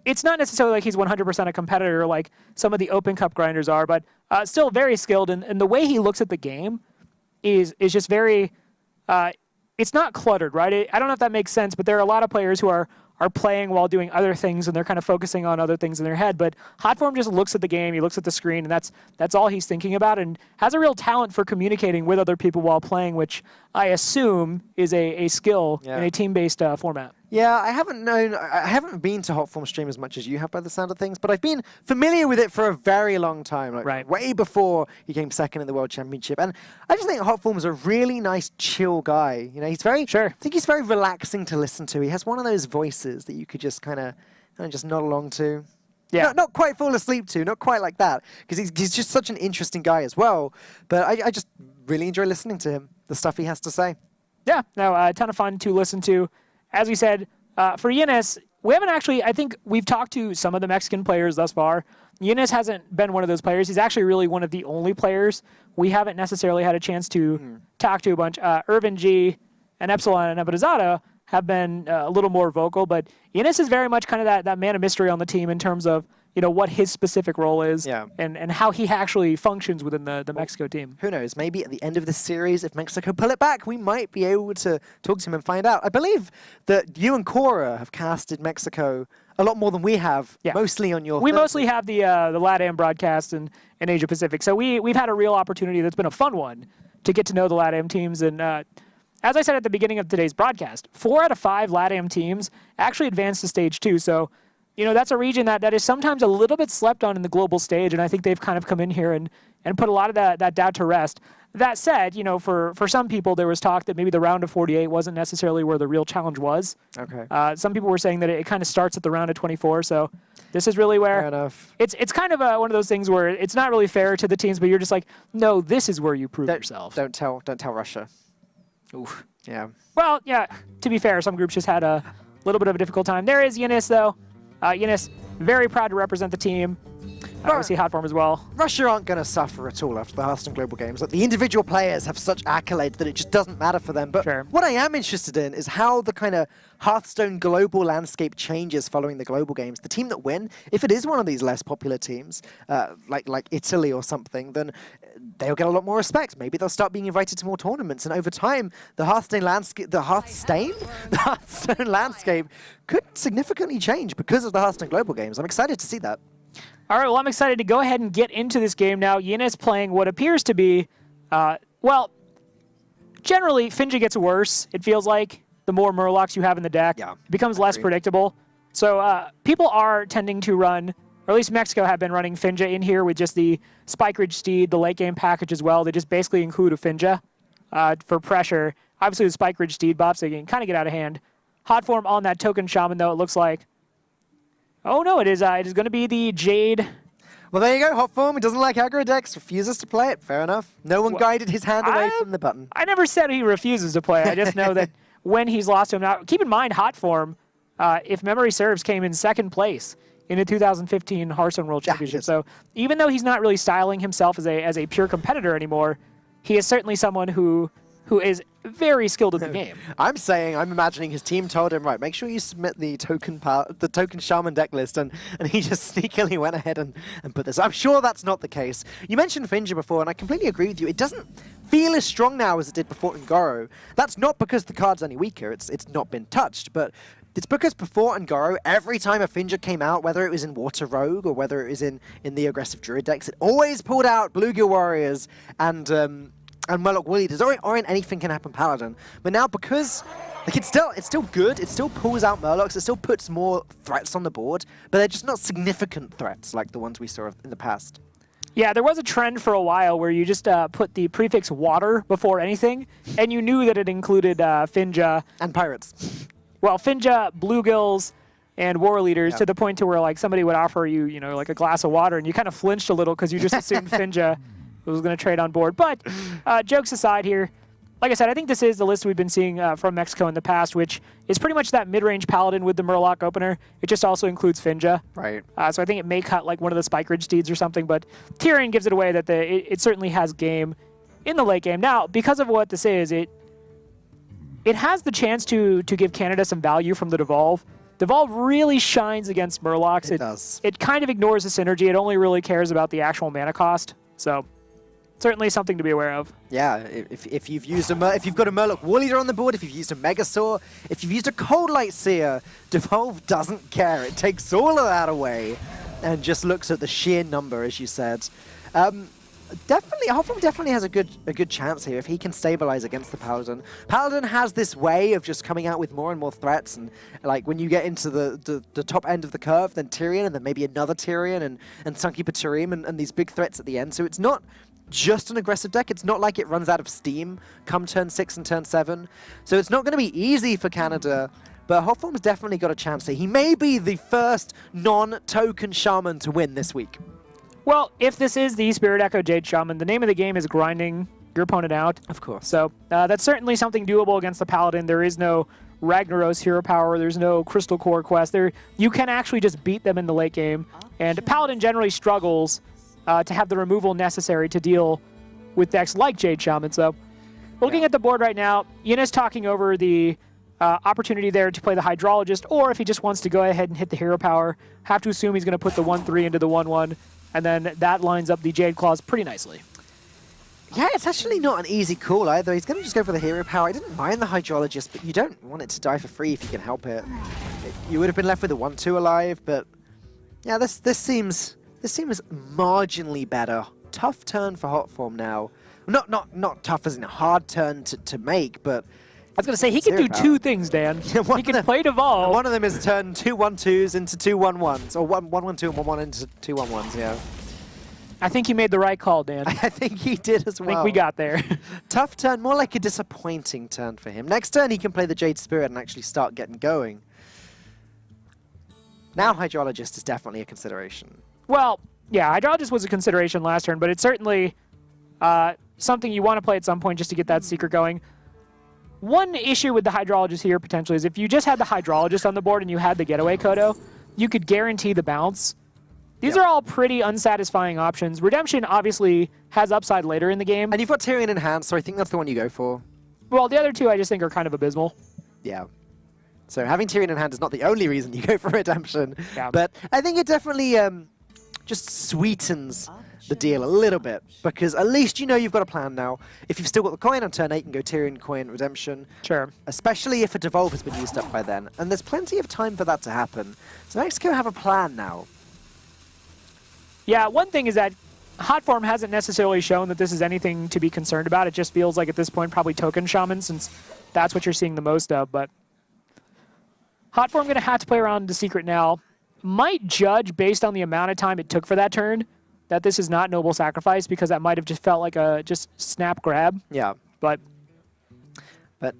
it's not necessarily like he's 100% a competitor like some of the Open Cup grinders are, but still very skilled. And the way he looks at the game is just very. It's not cluttered, right? I don't know if that makes sense, but there are a lot of players who are playing while doing other things, and they're kind of focusing on other things in their head. But Hotform just looks at the game, he looks at the screen, and that's all he's thinking about, and has a real talent for communicating with other people while playing, which I assume is a skill in a team-based format. Yeah, I haven't been to Hotform stream as much as you have by the sound of things, but I've been familiar with it for a very long time, like way before he came second in the World Championship. And I just think Hotform's a really nice, chill guy. You know, he's very, I think he's very relaxing to listen to. He has one of those voices that you could just kind of just nod along to. Yeah. Not quite fall asleep to, not quite like that, because he's just such an interesting guy as well. But I just really enjoy listening to him, the stuff he has to say. Yeah, no, a ton of fun to listen to. As we said, for Yinis, we haven't actually, I think we've talked to some of the Mexican players thus far. Yinis hasn't been one of those players. He's actually really one of the only players we haven't necessarily had a chance to talk to a bunch. Irvin G and Epsilon and Nebadazada have been a little more vocal, but Yinis is very much kind of that man of mystery on the team in terms of, you know, what his specific role is and how he actually functions within the Mexico team. Who knows? Maybe at the end of this series, if Mexico pull it back, we might be able to talk to him and find out. I believe that you and Cora have casted Mexico a lot more than we have, mostly on your... We mostly have the LATAM broadcast in Asia Pacific, so we've had a real opportunity that's been a fun one to get to know the LATAM teams. And as I said at the beginning of today's broadcast, 4 out of 5 LATAM teams actually advanced to Stage 2, so... You know, that's a region that is sometimes a little bit slept on in the global stage, and I think they've kind of come in here and put a lot of that doubt to rest. That said, you know, for some people, there was talk that maybe the round of 48 wasn't necessarily where the real challenge was. Okay. Some people were saying that it kind of starts at the round of 24, so this is really where... Fair enough. It's kind of one of those things where it's not really fair to the teams, but you're just like, no, this is where you prove yourself. Don't tell Russia. Oof. Yeah. Well, yeah, to be fair, some groups just had a little bit of a difficult time. There is Yinis, though. Yinis, very proud to represent the team. We see Hotform as well. Russia aren't going to suffer at all after the Hearthstone Global Games. Like, the individual players have such accolades that it just doesn't matter for them. But what I am interested in is how the kind of Hearthstone global landscape changes following the Global Games. The team that win, if it is one of these less popular teams, like Italy or something, then they'll get a lot more respect. Maybe they'll start being invited to more tournaments. And over time, the Hearthstone landscape could significantly change because of the Hearthstone Global Games. I'm excited to see that. All right, well, I'm excited to go ahead and get into this game now. Yinis playing what appears to be, well, generally, Finja gets worse, it feels like, the more Murlocs you have in the deck. Yeah, it becomes less predictable. So people are tending to run, or at least Mexico have been running Finja in here with just the Spike Ridge Steed, the late game package as well. They just basically include a Finja for pressure. Obviously, the Spike Ridge Steed buffs, they can kind of get out of hand. Hotform on that Token Shaman, though, it looks like. Oh, no, it is going to be the Jade. Well, there you go, Hotform. He doesn't like aggro decks, refuses to play it. Fair enough. No one guided his hand away from the button. I never said he refuses to play. I just know that when he's lost to him. Now, keep in mind, Hotform, if memory serves, came in second place in the 2015 Hearthstone World Championship. So even though he's not really styling himself as a pure competitor anymore, he is certainly someone who who is very skilled at the game. I'm imagining his team told him, right, make sure you submit the token shaman deck list, and he just sneakily went ahead and put this. I'm sure that's not the case. You mentioned Finja before, and I completely agree with you. It doesn't feel as strong now as it did before Ngoro. That's not because the card's any weaker. It's not been touched, but it's because before Ngoro, every time a Finja came out, whether it was in Water Rogue or whether it was in the aggressive Druid decks, it always pulled out Bluegill Warriors and Murloc Wool Eaters, or in Anything Can Happen Paladin. But now, because like it's still good, it still pulls out Murlocs, it still puts more threats on the board, but they're just not significant threats like the ones we saw in the past. Yeah, there was a trend for a while where you just put the prefix water before anything, and you knew that it included Finja. And pirates. Well, Finja, Bluegills, and War Leaders, to the point to where like somebody would offer you, like a glass of water, and you kind of flinched a little because you just assumed Finja was going to trade on board. But jokes aside here, like I said, I think this is the list we've been seeing from Mexico in the past, which is pretty much that mid-range Paladin with the Murloc opener. It just also includes Finja. Right. So I think it may cut like one of the Spike Ridge Steeds or something, but Tyrion gives it away that it certainly has game in the late game. Now, because of what this is, it has the chance to give Canada some value from the Devolve. Devolve really shines against Murlocs. It does. It kind of ignores the synergy. It only really cares about the actual mana cost. So certainly something to be aware of. Yeah, if you've used if you've got a Murloc Wool Eater on the board, if you've used a Megasaur, if you've used a Cold Light Seer, Devolve doesn't care. It takes all of that away and just looks at the sheer number, as you said. Hoffman definitely has a good chance here if he can stabilize against the Paladin. Paladin has this way of just coming out with more and more threats, and like when you get into the top end of the curve, then Tyrion, and then maybe another Tyrion, and Sunkeeper Tarim, and these big threats at the end. So it's not just an aggressive deck. It's not like it runs out of steam come turn 6 and turn 7. So it's not going to be easy for Canada, but Hoffman's definitely got a chance here. He may be the first non-token Shaman to win this week. Well, if this is the Spirit Echo Jade Shaman, the name of the game is grinding your opponent out. Of course. So that's certainly something doable against the Paladin. There is no Ragnaros hero power. There's no Crystal Core quest. You can actually just beat them in the late game. And Paladin generally struggles to have the removal necessary to deal with decks like Jade Shaman. So looking at the board right now, Yina's talking over the opportunity there to play the Hydrologist, or if he just wants to go ahead and hit the hero power, have to assume he's going to put the 1-3 into the 1-1. And then that lines up the Jade Claws pretty nicely. Yeah, it's actually not an easy call either. He's going to just go for the hero power. I didn't mind the Hydrologist, but you don't want it to die for free if you can help it. You would have been left with a 1-2 alive, but yeah, this seems marginally better. Tough turn for Hot Form now. Not tough as in a hard turn to make, but I was going to say, he can do two things, Dan. He can play Devolve. One of them is turn 2 1-2s into 2 1-1s, or 1 1-2 and 1-1 into 2 1-1s, yeah. I think you made the right call, Dan. I think he did as well. I think we got there. Tough turn, more like a disappointing turn for him. Next turn, he can play the Jade Spirit and actually start getting going. Now Hydrologist is definitely a consideration. Well, yeah, Hydrologist was a consideration last turn, but it's certainly something you want to play at some point just to get that secret going. One issue with the Hydrologist here, potentially, is if you just had the Hydrologist on the board and you had the Getaway Kodo, you could guarantee the bounce. These are all pretty unsatisfying options. Redemption obviously has upside later in the game. And you've got Tyrion in hand, so I think that's the one you go for. Well, the other two I just think are kind of abysmal. Yeah. So having Tyrion in hand is not the only reason you go for Redemption. Yeah. But I think it definitely just sweetens the deal a little bit, because at least you know you've got a plan now. If you've still got the coin on turn 8, you can go Tyrion, coin, Redemption. Sure. Especially if a Devolve has been used up by then. And there's plenty of time for that to happen. So Mexico have a plan now. Yeah, one thing is that Hot Form hasn't necessarily shown that this is anything to be concerned about. It just feels like at this point probably Token Shaman, since that's what you're seeing the most of. But Hot Form going to have to play around the secret now. Might judge based on the amount of time it took for that turn that this is not Noble Sacrifice, because that might have just felt like a just snap grab. Yeah. But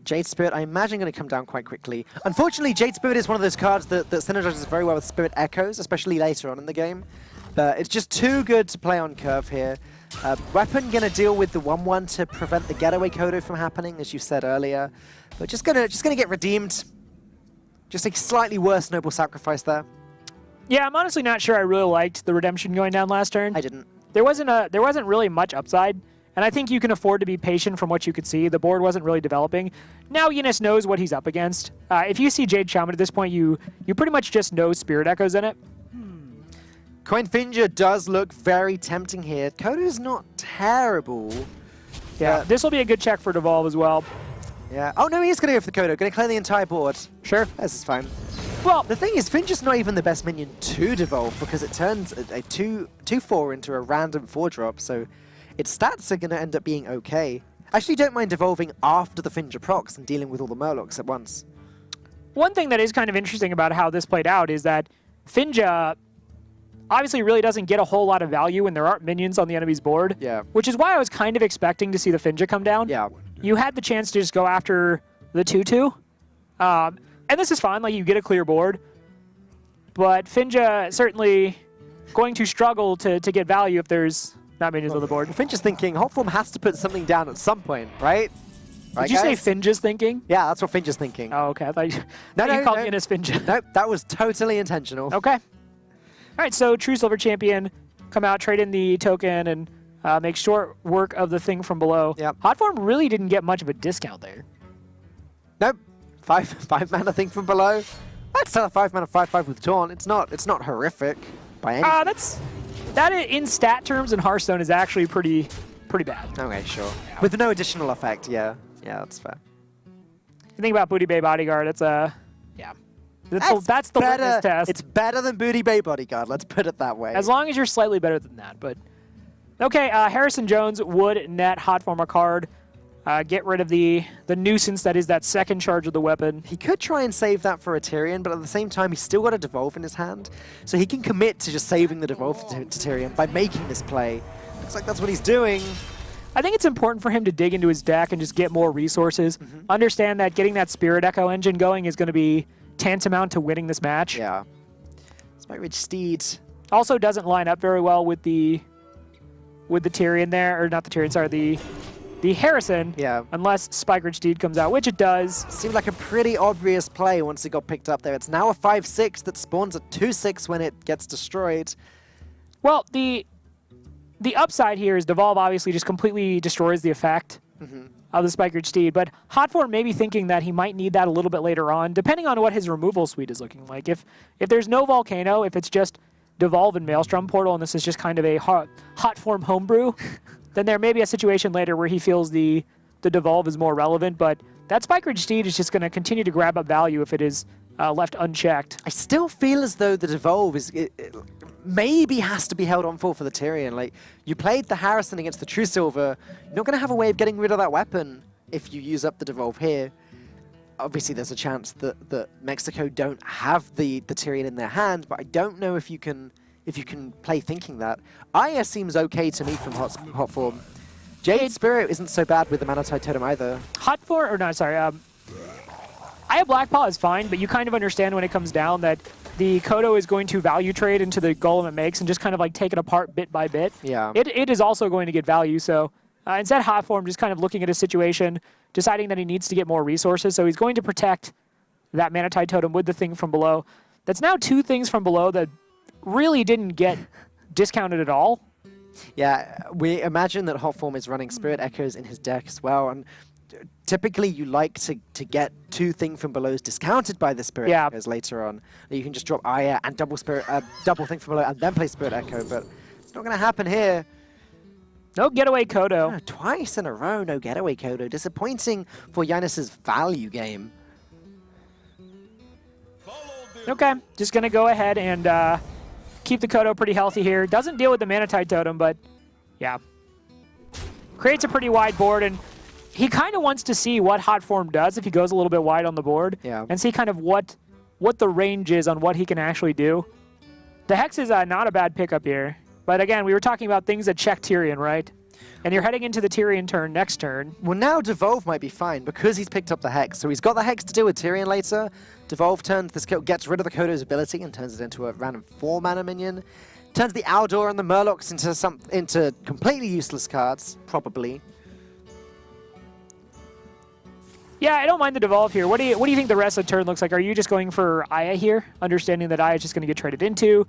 Jade Spirit, I imagine, going to come down quite quickly. Unfortunately, Jade Spirit is one of those cards that synergizes very well with Spirit Echoes, especially later on in the game. But it's just too good to play on curve here. Weapon going to deal with the 1-1 to prevent the Getaway Kodo from happening, as you said earlier. But just gonna get redeemed. Just a slightly worse Noble Sacrifice there. yeah, I'm honestly not sure I really liked the Redemption going down last turn. I didn't. There wasn't really much upside. And I think you can afford to be patient from what you could see. The board wasn't really developing. Now Eunice knows what he's up against. If you see Jade Shaman at this point, you pretty much just know Spirit Echoes in it. Coin Finger does look very tempting here. Kodo's not terrible. Yeah, this will be a good check for Devolve as well. Yeah. Oh, no, he is going to go for the Kodo. Going to clear the entire board. Sure. This is fine. Well, The thing is, Finger's not even the best minion to devolve because it turns a 2/4 into a random 4-drop, so its stats are going to end up being okay. I actually don't mind devolving after the Finger procs and dealing with all the Murlocs at once. one thing that is kind of interesting about how this played out is that Finja obviously really doesn't get a whole lot of value when there aren't minions on the enemy's board. Yeah. Which is why I was kind of expecting to see the Finja come down. Yeah. You had the chance to just go after the 2/2. And this is fine, like you get a clear board. But Finja certainly going to struggle to get value if there's not minions on the board. Finger's thinking Hotform has to put something down at some point, right? Right, Did you say guys? Finja's thinking? Yeah, that's what Finger's thinking. Oh, okay. I thought you, No, you no, called no. Eunice Finja. Nope, that was totally intentional. Okay. All right, so True Silver Champion, come out, trade in the token, and make short work of the thing from below. Yep. Hotform really didn't get much of a discount there. Nope. Five mana thing from below. I'd sell a 5-mana 5/5 with Taunt. It's not horrific by any. That in stat terms in Hearthstone is actually pretty bad. Okay, sure. With no additional effect, yeah. Yeah, that's fair. You think about Booty Bay Bodyguard, it's a that's the litmus test. It's better than Booty Bay Bodyguard, let's put it that way. As long as you're slightly better than that, but okay, Harrison Jones would net Hotform a card. Get rid of the nuisance that is that second charge of the weapon. He could try and save that for a Tyrion, but at the same time, he's still got a Devolve in his hand. So he can commit to just saving the Devolve to Tyrion by making this play. Looks like that's what he's doing. I think it's important for him to dig into his deck and just get more resources. Understand that getting that Spirit Echo engine going is going to be tantamount to winning this match. Yeah. Spike-Ridge Steed. Also doesn't line up very well with the Tyrion there, or not the Tyrion, sorry, the Harrison, Yeah. unless Spike-Ridge Steed comes out, which it does. Seemed like a pretty obvious play once it got picked up there. It's now a 5/6 that spawns a 2/6 when it gets destroyed. Well, the upside here is Devolve obviously just completely destroys the effect of the Spike-Ridge Steed, but Hotform may be thinking that he might need that a little bit later on, depending on what his removal suite is looking like. If there's no Volcano, if it's just Devolve and Maelstrom Portal, and this is just kind of a Hotform homebrew, then there may be a situation later where he feels the Devolve is more relevant, but that Spike-Ridge Steed is just going to continue to grab up value if it is left unchecked. I still feel as though the Devolve is maybe has to be held on for the Tyrion. Like, you played the Harrison against the True Silver. You're not going to have a way of getting rid of that weapon if you use up the Devolve here. Obviously, there's a chance that Mexico don't have the Tyrion in their hand, but I don't know if you can play thinking that. Aya seems okay to me from hot form. Jade Spirit isn't so bad with the Mana Tide Totem either. Hotform, or no, sorry, Aya Blackpaw is fine, but you kind of understand when it comes down that the Kodo is going to value trade into the golem it makes and just kind of like take it apart bit by bit. Yeah. It is also going to get value, so instead Hotform just kind of looking at his situation, deciding that he needs to get more resources, so he's going to protect that Mana Tide Totem with the thing from below. That's now two things from below that really didn't get discounted at all. Yeah, we imagine that Hotform is running Spirit Echoes in his deck as well, and typically you like to get two thing from belows discounted by the Spirit Echoes later on. You can just drop Aya and double thing from below and then play Spirit Echo, but it's not going to happen here. No getaway Kodo. No, twice in a row, no getaway Kodo. Disappointing for Giannis's value game. Okay, just going to go ahead and keep the Kodo pretty healthy here. Doesn't deal with the Mana Tide Totem, but yeah. Creates a pretty wide board, and he kind of wants to see what Hotform does if he goes a little bit wide on the board, and see kind of what the range is on what he can actually do. The Hex is not a bad pickup here, but again, we were talking about things that check Tyrion, right? And you're heading into the Tyrion turn next turn. Well, now Devolve might be fine because he's picked up the Hex. So he's got the Hex to deal with Tyrion later. Devolve turns this, gets rid of the Kodo's ability and turns it into a random 4-mana minion. Turns the Aldor and the Murlocs into completely useless cards, probably. Yeah, I don't mind the Devolve here. What do you think the rest of the turn looks like? Are you just going for Aya here, understanding that Aya is just going to get traded into?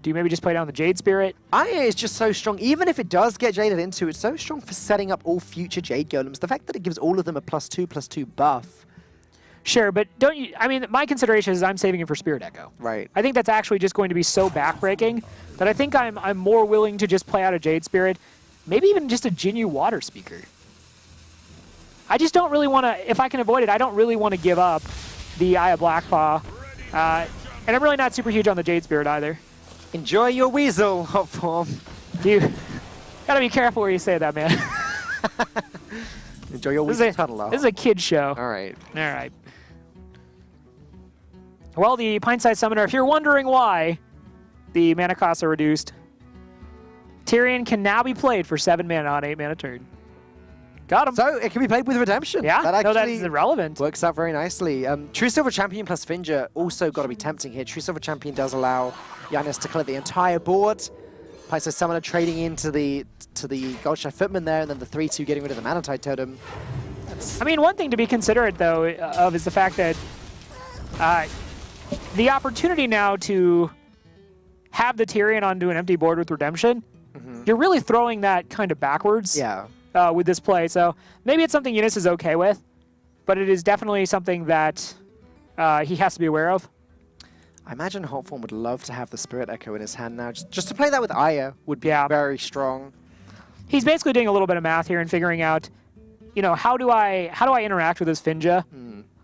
Do you maybe just play down the Jade Spirit? Aya is just so strong. Even if it does get Jaded into, it's so strong for setting up all future Jade Golems. The fact that it gives all of them a +2/+2 buff. Sure, but don't you... I mean, my consideration is I'm saving it for Spirit Echo. Right. I think that's actually just going to be so backbreaking that I think I'm more willing to just play out a Jade Spirit, maybe even just a Jinyu Water Speaker. I just don't really want to... If I can avoid it, I don't really want to give up the Aya Blackpaw. And I'm really not super huge on the Jade Spirit either. Enjoy your weasel, hot form. You gotta be careful where you say that, man. Enjoy your weasel tunnel. This is a kid's show. All right. All right. Well, the Pint-Sized Summoner, if you're wondering why the mana costs are reduced, Tyrion can now be played for 7 mana on 8 mana turn. Got him. So it can be played with Redemption. Yeah, that actually that's irrelevant. Works out very nicely. True Silver Champion plus Finja also got to be tempting here. True Silver Champion does allow Giannis to clear the entire board. Pint-Sized Summoner trading into the Goldshaft Footman there, and then the 3/2 getting rid of the Manatide Totem. I mean, one thing to be considerate, though, of is the fact that the opportunity now to have the Tyrion onto an empty board with Redemption, you're really throwing that kind of backwards. Yeah. With this play. So maybe it's something Eunice is okay with, but it is definitely something that he has to be aware of. I imagine Hotform would love to have the Spirit Echo in his hand now. Just to play that with Aya would be very strong. He's basically doing a little bit of math here and figuring out, you know, how do I interact with this Finja?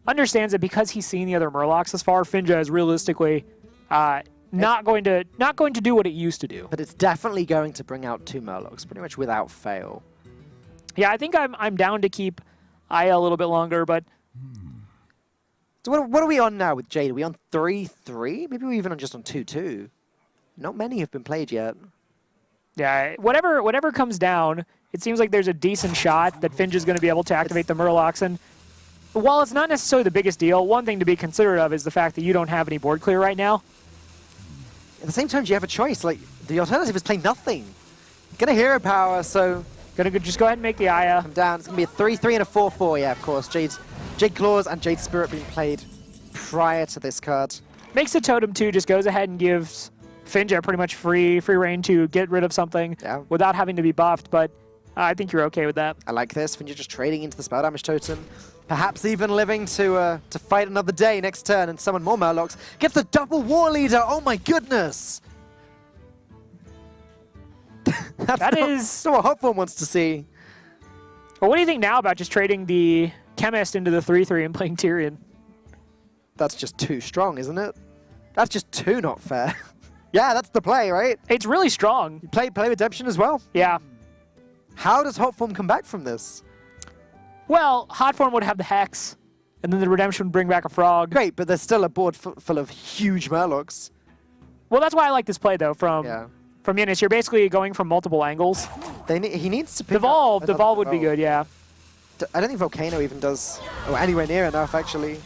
Understands that because he's seen the other Murlocs this far, Finja is realistically not going to do what it used to do. But it's definitely going to bring out 2 Murlocs, pretty much without fail. Yeah, I think I'm down to keep Aya a little bit longer, but... So what are we on now with Jade? Are we on 3/3? Maybe we're even just on 2/2. Not many have been played yet. Yeah, whatever comes down, it seems like there's a decent shot that Finj is going to be able to activate the Murlocs. And while it's not necessarily the biggest deal, one thing to be considerate of is the fact that you don't have any board clear right now. At the same time, you have a choice. Like, the alternative is play nothing. Get a hero power, so... Gonna just go ahead and make the Aya. Come down. It's gonna be a 3/3 and a 4/4. Yeah, of course. Jade Claws and Jade Spirit being played prior to this card. Makes the Totem 2, just goes ahead and gives Finja pretty much free reign to get rid of something without having to be buffed, but I think you're okay with that. I like this. Finja just trading into the Spell Damage Totem. Perhaps even living to fight another day next turn and summon more Murlocs. Gets the double War Leader. Oh my goodness! That's not what Hotform wants to see. Well, what do you think now about just trading the Chemist into the 3/3 and playing Tyrion? That's just too strong, isn't it? That's just too not fair. Yeah, that's the play, right? It's really strong. You play Redemption as well? Yeah. How does Hotform come back from this? Well, Hotform would have the Hex, and then the Redemption would bring back a Frog. Great, but there's still a board full of huge Murlocs. Well, that's why I like this play, though, from Eunice. You're basically going from multiple angles. He needs to pick Devolve would be good, yeah. I don't think Volcano even does anywhere near enough, actually.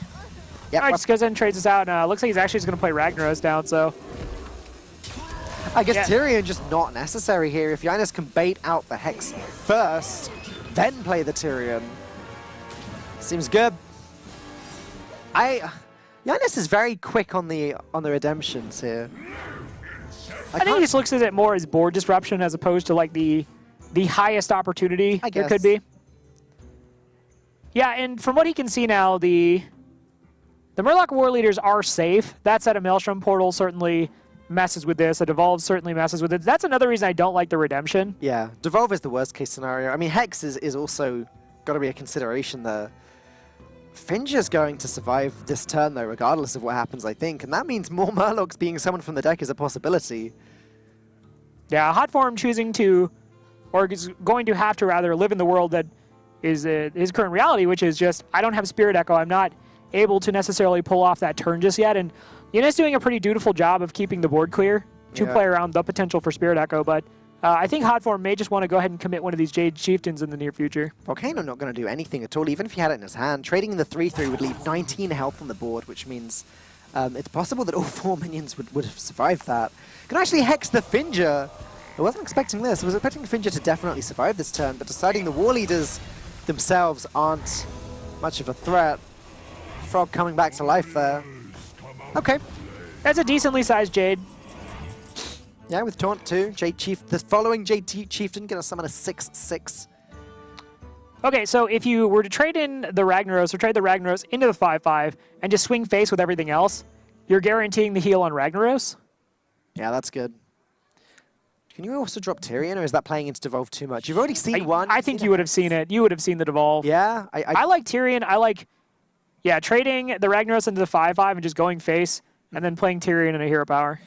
Yep. All right, just goes ahead and trades us out. And, looks like he's actually just going to play Ragnaros down, so... I guess Tyrion just not necessary here. If Giannis can bait out the Hex first, then play the Tyrion. Seems good. Giannis is very quick on the redemptions here. I think he just looks at it more as board disruption as opposed to like the highest opportunity there could be. Yeah, and from what he can see now, the Murloc War Leaders are safe. That said, a Maelstrom Portal certainly messes with this. A Devolve certainly messes with it. That's another reason I don't like the Redemption. Yeah, Devolve is the worst case scenario. I mean, Hex is also got to be a consideration there. Finja's going to survive this turn, though, regardless of what happens, I think. And that means more Murlocs being summoned from the deck is a possibility. Yeah, Hotform choosing to, or is going to have to rather, live in the world that is his current reality, which is just, I don't have Spirit Echo. I'm not able to necessarily pull off that turn just yet. And Eunice doing a pretty dutiful job of keeping the board clear to play around the potential for Spirit Echo. But I think Hotform may just want to go ahead and commit one of these Jade Chieftains in the near future. Volcano not going to do anything at all, even if he had it in his hand. Trading the 3/3 would leave 19 health on the board, which means it's possible that all 4 minions would have survived that. Can actually Hex the Finja. I wasn't expecting this. I was expecting Finja to definitely survive this turn, but deciding the War Leaders themselves aren't much of a threat. Frog coming back to life there. Okay. That's a decently sized Jade. Yeah, with Taunt too. Jade Chief, the following Jade Chieftain gonna summon a 6/6. Okay, so if you were to trade in the Ragnaros or trade the Ragnaros into the 5/5 and just swing face with everything else, you're guaranteeing the heal on Ragnaros. Yeah, that's good. Can you also drop Tyrion, or is that playing into Devolve too much? You've already seen one. I think you would have seen it. You would have seen the Devolve. Yeah, I like Tyrion. I like, trading the Ragnaros into the 5/5 and just going face, and then playing Tyrion in a hero power.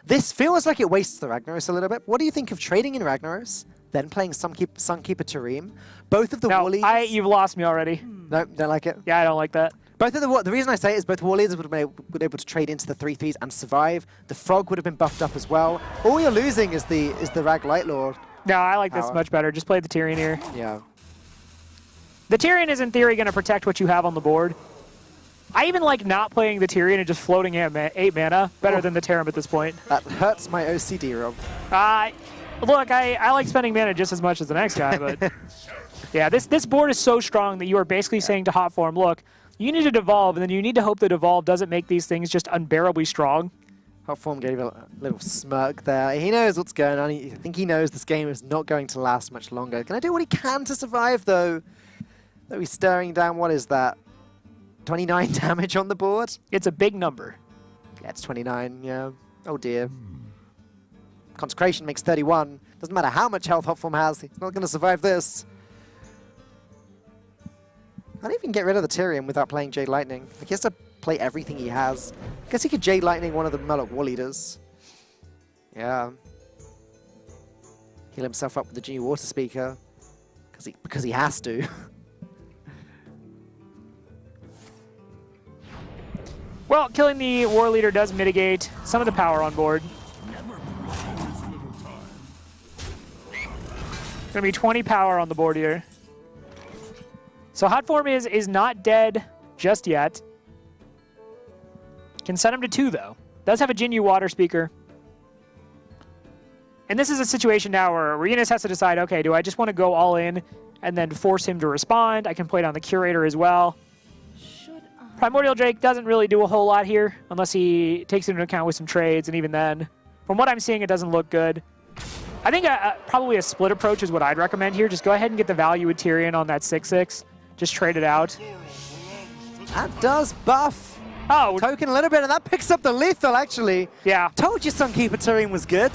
This feels like it wastes the Ragnaros a little bit. What do you think of trading in Ragnaros, then playing Sunkeeper Tareem? Both of the war leaders... You've lost me already. No, don't like it. Yeah, I don't like that. Both of the reason I say it is both war leaders would have been able to trade into the 3/3s and survive. The Frog would have been buffed up as well. All you're losing is the Rag Light Lord. No, I like this much better. Just play the Tyrion here. Yeah. The Tyrion is in theory going to protect what you have on the board. I even like not playing the Tyrion and just floating at 8 mana better than the Tarim at this point. That hurts my OCD, Rob. Look, I like spending mana just as much as the next guy, but yeah, this board is so strong that you are basically saying to Hot Form, look, you need to devolve, and then you need to hope the devolve doesn't make these things just unbearably strong. Hot Form gave a little smirk there. He knows what's going on. I think he knows this game is not going to last much longer. Can I do what he can to survive, though? Though he's staring down, what is that? 29 damage on the board? It's a big number. Yeah, it's 29, yeah. Oh dear. Consecration makes 31. Doesn't matter how much health Hot Form has, he's not going to survive this. I don't even get rid of the Tyrion without playing Jade Lightning. He has to play everything he has. I guess he could Jade Lightning one of the Murloc War Leaders. Yeah. Heal himself up with the Genie Water Speaker. Because he has to. Well, killing the War Leader does mitigate some of the power on board. Going to be 20 power on the board here. So Hot Form is not dead just yet. Can set him to 2, though. Does have a Jinyu Water Speaker. And this is a situation now where Renis has to decide, okay, do I just want to go all in and then force him to respond? I can play down the Curator as well. Primordial Drake doesn't really do a whole lot here unless he takes it into account with some trades, and even then, from what I'm seeing, it doesn't look good. I think probably a split approach is what I'd recommend here. Just go ahead and get the value with Tyrion on that 6/6. Just trade it out. That does buff Token a little bit, and that picks up the lethal, actually. Yeah. Told you Sunkeeper Tareem was good.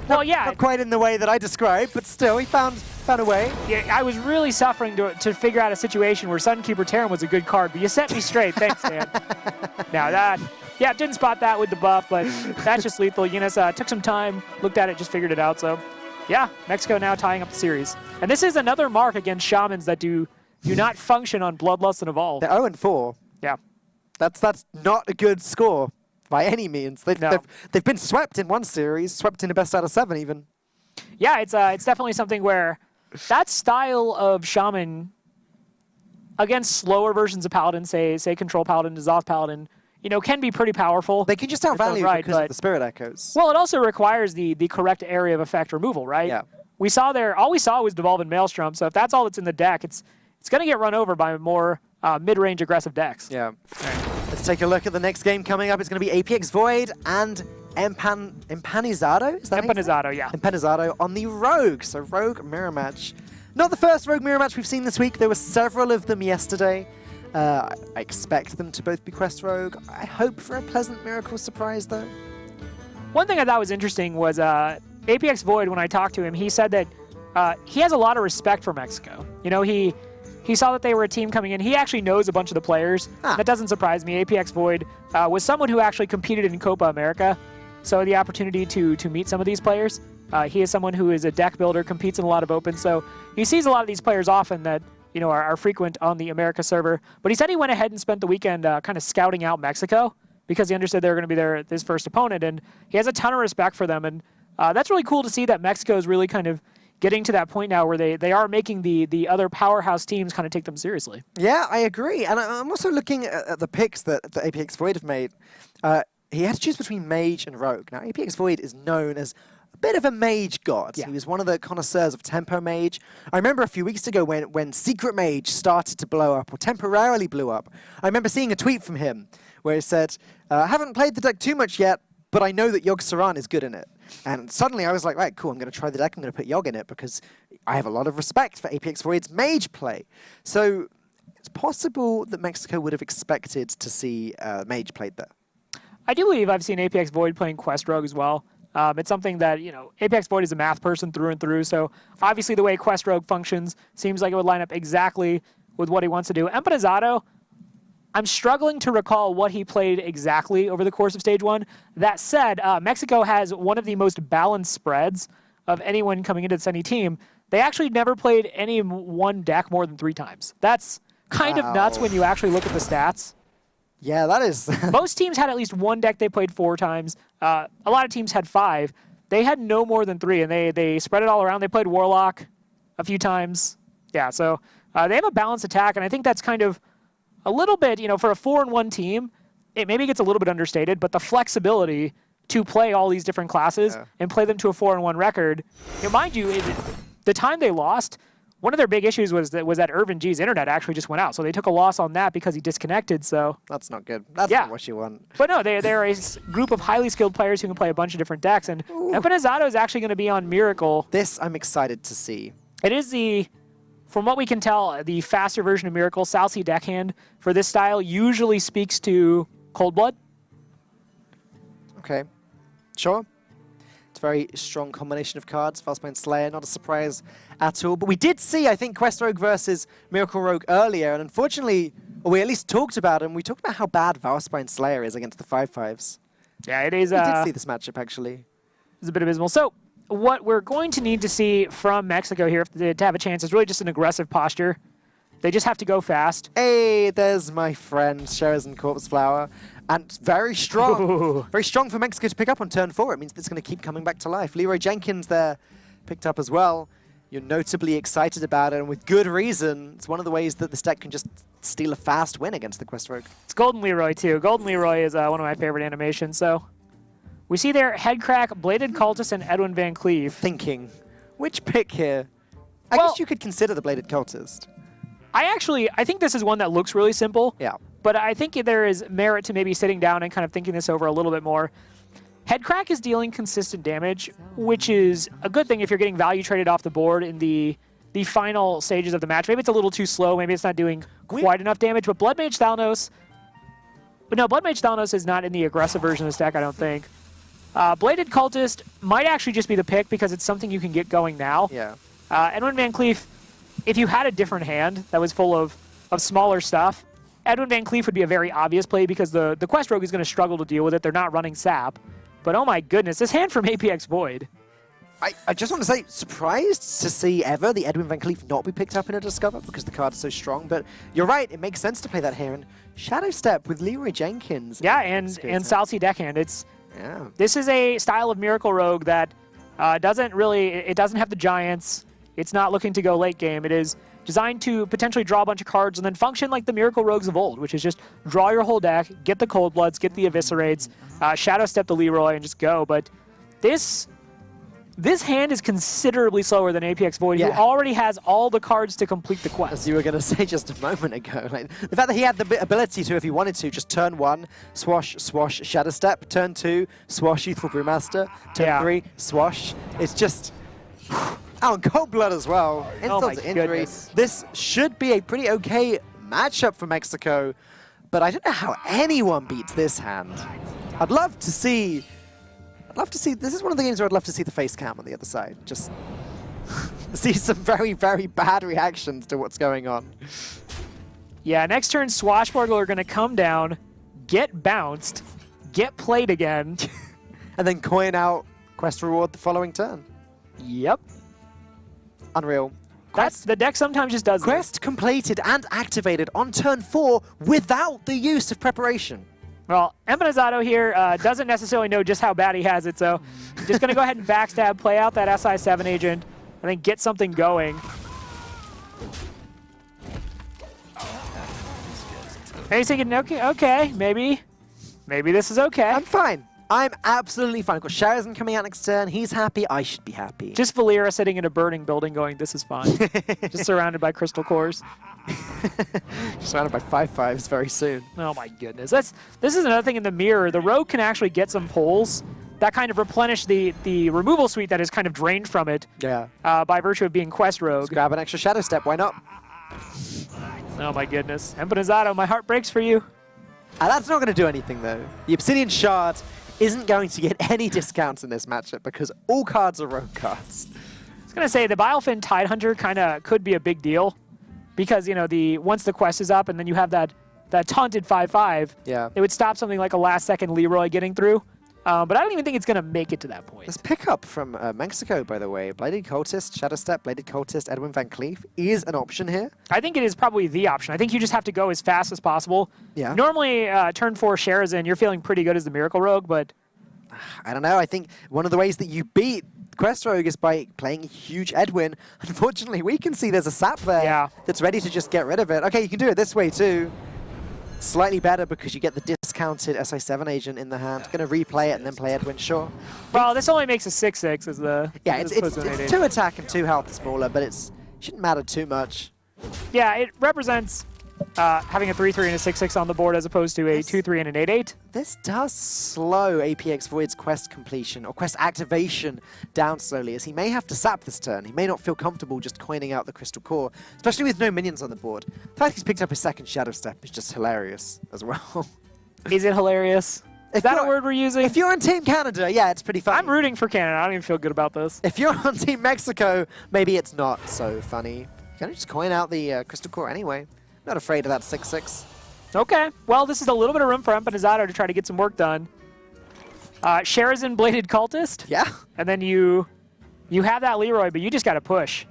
Well, yeah. Not quite in the way that I described, but still, he found a way. Yeah, I was really suffering to figure out a situation where Sunkeeper Tareem was a good card, but you set me straight. Thanks, man. Now that, yeah, didn't spot that with the buff, but that's just lethal. Eunice took some time, looked at it, just figured it out. So, yeah, Mexico now tying up the series. And this is another mark against Shamans that do not function on Bloodlust and Evolve. They're 0-4. Yeah. That's not a good score by any means. They've been swept in one series, swept in a best out of 7 even. Yeah, it's definitely something where that style of Shaman against slower versions of Paladin, say Control Paladin, Dissolve Paladin, can be pretty powerful. They can just outvalue because of the Spirit Echoes. Well, it also requires the correct area of effect removal, right? Yeah. All we saw was Devolve and Maelstrom, so if that's all that's in the deck, it's going to get run over by more mid-range aggressive decks. Yeah. Right. Let's take a look at the next game coming up. It's going to be APX Void and Empanizado? Is that Empanizado, yeah. Empanizado on the Rogue. So Rogue mirror match. Not the first Rogue mirror match we've seen this week. There were several of them yesterday. I expect them to both be Quest Rogue. I hope for a pleasant miracle surprise, though. One thing I thought was interesting was APX Void, when I talked to him, he said that he has a lot of respect for Mexico. He saw that they were a team coming in. He actually knows a bunch of the players. That doesn't surprise me. APX Void was someone who actually competed in Copa America, so the opportunity to meet some of these players. He is someone who is a deck builder, competes in a lot of opens, so he sees a lot of these players often that are frequent on the America server. But he said he went ahead and spent the weekend kind of scouting out Mexico because he understood they were going to be his first opponent, and he has a ton of respect for them. And that's really cool to see that Mexico is really kind of getting to that point now where they are making the other powerhouse teams kind of take them seriously. Yeah, I agree. And I'm also looking at the picks that APX Void have made. He had to choose between Mage and Rogue. Now, APX Void is known as a bit of a Mage god. Yeah. He was one of the connoisseurs of Tempo Mage. I remember a few weeks ago when Secret Mage started to blow up, or temporarily blew up, I remember seeing a tweet from him where he said, I haven't played the deck too much yet, but I know that Yogg Saran is good in it. And suddenly I was like, right, cool, I'm going to try the deck. I'm going to put Yogg in it because I have a lot of respect for APX Void's mage play. So it's possible that Mexico would have expected to see mage played there. I do believe I've seen APX Void playing Quest Rogue as well. It's something that, APX Void is a math person through and through, so obviously the way Quest Rogue functions seems like it would line up exactly with what he wants to do. Empanizado, I'm struggling to recall what he played exactly over the course of Stage 1. That said, Mexico has one of the most balanced spreads of anyone coming into this any team. They actually never played any one deck more than 3 times. That's kind of nuts when you actually look at the stats. Yeah, that is. Most teams had at least one deck they played 4 times. A lot of teams had 5. They had no more than 3, and they spread it all around. They played Warlock a few times. Yeah, so they have a balanced attack, and I think that's kind of a little bit, for a 4-1 team, it maybe gets a little bit understated, but the flexibility to play all these different classes and play them to a 4-1 record, mind you, the time they lost, one of their big issues was that Irvin G's internet actually just went out. So they took a loss on that because he disconnected. So that's not good. That's not what you want. But no, they're a group of highly skilled players who can play a bunch of different decks. And Empanizado is actually going to be on Miracle. This I'm excited to see. It is from what we can tell, the faster version of Miracle. Salsi deckhand for this style usually speaks to Cold Blood. Okay, sure. It's a very strong combination of cards. Valspine Slayer, not a surprise at all. But we did see, I think, Quest Rogue versus Miracle Rogue earlier, and unfortunately, or we at least talked about it, and we talked about how bad Valspine Slayer is against the 5/5s. Yeah, it is. We did see this matchup, actually. It's a bit abysmal. So what we're going to need to see from Mexico here to have a chance is really just an aggressive posture. They just have to go fast. Hey, there's my friend, Sherazin Corpse Flower. And very strong. Ooh. Very strong for Mexico to pick up on turn 4. It means it's going to keep coming back to life. Leroy Jenkins there picked up as well. You're notably excited about it, and with good reason. It's one of the ways that this deck can just steal a fast win against the Quest Rogue. It's Golden Leroy, too. Golden Leroy is one of my favorite animations. So we see there Headcrack, Bladed Cultist, and Edwin Van Cleave. Thinking, which pick here? I guess you could consider the Bladed Cultist. I think this is one that looks really simple. Yeah. But I think there is merit to maybe sitting down and kind of thinking this over a little bit more. Headcrack is dealing consistent damage, which is a good thing if you're getting value traded off the board in the final stages of the match. Maybe it's a little too slow. Maybe it's not doing quite enough damage. But Blood Mage Thalnos... But no, Blood Mage Thalnos is not in the aggressive version of this deck, I don't think. Bladed Cultist might actually just be the pick because it's something you can get going now. Yeah. Edwin Van Cleef, if you had a different hand that was full of smaller stuff, Edwin Van Cleef would be a very obvious play because the Quest Rogue is going to struggle to deal with it. They're not running sap. But oh my goodness, this hand from APX Void. I just want to say, surprised to see ever the Edwin Van Cleef not be picked up in a Discover because the card is so strong. But you're right, it makes sense to play that here. And Shadow Step with Leroy Jenkins. Yeah, and Salsi deckhand. This is a style of Miracle Rogue that doesn't have the Giants. It's not looking to go late game. It is designed to potentially draw a bunch of cards and then function like the Miracle Rogues of old, which is just draw your whole deck, get the Cold Bloods, get the Eviscerates, Shadow Step the Leroy, and just go. But this hand is considerably slower than APX Void, who already has all the cards to complete the quest. As you were going to say just a moment ago. Like, the fact that he had the ability to, if he wanted to, just turn 1, swash, swash, Shadow Step, turn 2, swash, Youthful Brewmaster, turn 3, swash. It's just... Oh, and Cold Blood as well. Insult to injury. Goodness. This should be a pretty okay matchup for Mexico, but I don't know how anyone beats this hand. I'd love to see... This is one of the games where I'd love to see the face cam on the other side. Just see some very, very bad reactions to what's going on. Yeah, next turn, Swashbuckler are going to come down, get bounced, get played again. And then coin out Quest Reward the following turn. Yep. Unreal. The deck sometimes just does Quest completed and activated on turn 4 without the use of preparation. Well, Empanizado here doesn't necessarily know just how bad he has it, so just going to go ahead and backstab, play out that SI7 agent, and then get something going. And he's thinking, okay, maybe this is okay. I'm fine. I'm absolutely fine. I've got Sharazan coming out next turn. He's happy. I should be happy. Just Valera sitting in a burning building going, this is fine. Just surrounded by crystal cores. Surrounded by 5/5s very soon. Oh my goodness. This is another thing in the mirror. The Rogue can actually get some pulls that kind of replenish the removal suite that is kind of drained from it. Yeah. By virtue of being Quest Rogue. Let's grab an extra Shadow Step. Why not? Oh my goodness. Empanizado, my heart breaks for you. That's not going to do anything, though. The Obsidian Shard isn't going to get any discounts in this matchup because all cards are Rogue cards. I was going to say, the Bilefin Tidehunter kind of could be a big deal because, you know, once the quest is up and then you have that taunted 5/5, yeah, it would stop something like a last-second Leroy getting through. But I don't even think it's going to make it to that point. This pickup from Mexico, by the way, Bladed Cultist, Shadow Step, Bladed Cultist, Edwin Van Cleef is an option here. I think it is probably the option. I think you just have to go as fast as possible. Yeah. Normally, turn 4 Sharazan, you're feeling pretty good as the Miracle Rogue, but... I don't know. I think one of the ways that you beat Quest Rogue is by playing a huge Edwin. Unfortunately, we can see there's a sap there that's ready to just get rid of it. Okay, you can do it this way too. Slightly better because you get the discounted SI7 agent in the hand. Going to replay it and then play Edwin, sure. Well, this only makes a 6/6 as the... Yeah, it's 2 attack and 2 health smaller, but it shouldn't matter too much. Yeah, it represents having a 3/3 and a 6/6 on the board as opposed to a 2/3 and an 8/8. This does slow APX Void's quest completion or quest activation down slowly, as he may have to sap this turn. He may not feel comfortable just coining out the Crystal Core, especially with no minions on the board. The fact he's picked up his second Shadow Step is just hilarious as well. Is it hilarious? Is that a word we're using? If you're on Team Canada, yeah, it's pretty funny. I'm rooting for Canada. I don't even feel good about this. If you're on Team Mexico, maybe it's not so funny. You can just coin out the Crystal Core anyway. Not afraid of that 6/6. Okay. Well, this is a little bit of room for Empanizado to try to get some work done. Sharazan Bladed Cultist. Yeah. And then you have that Leroy, but you just got to push.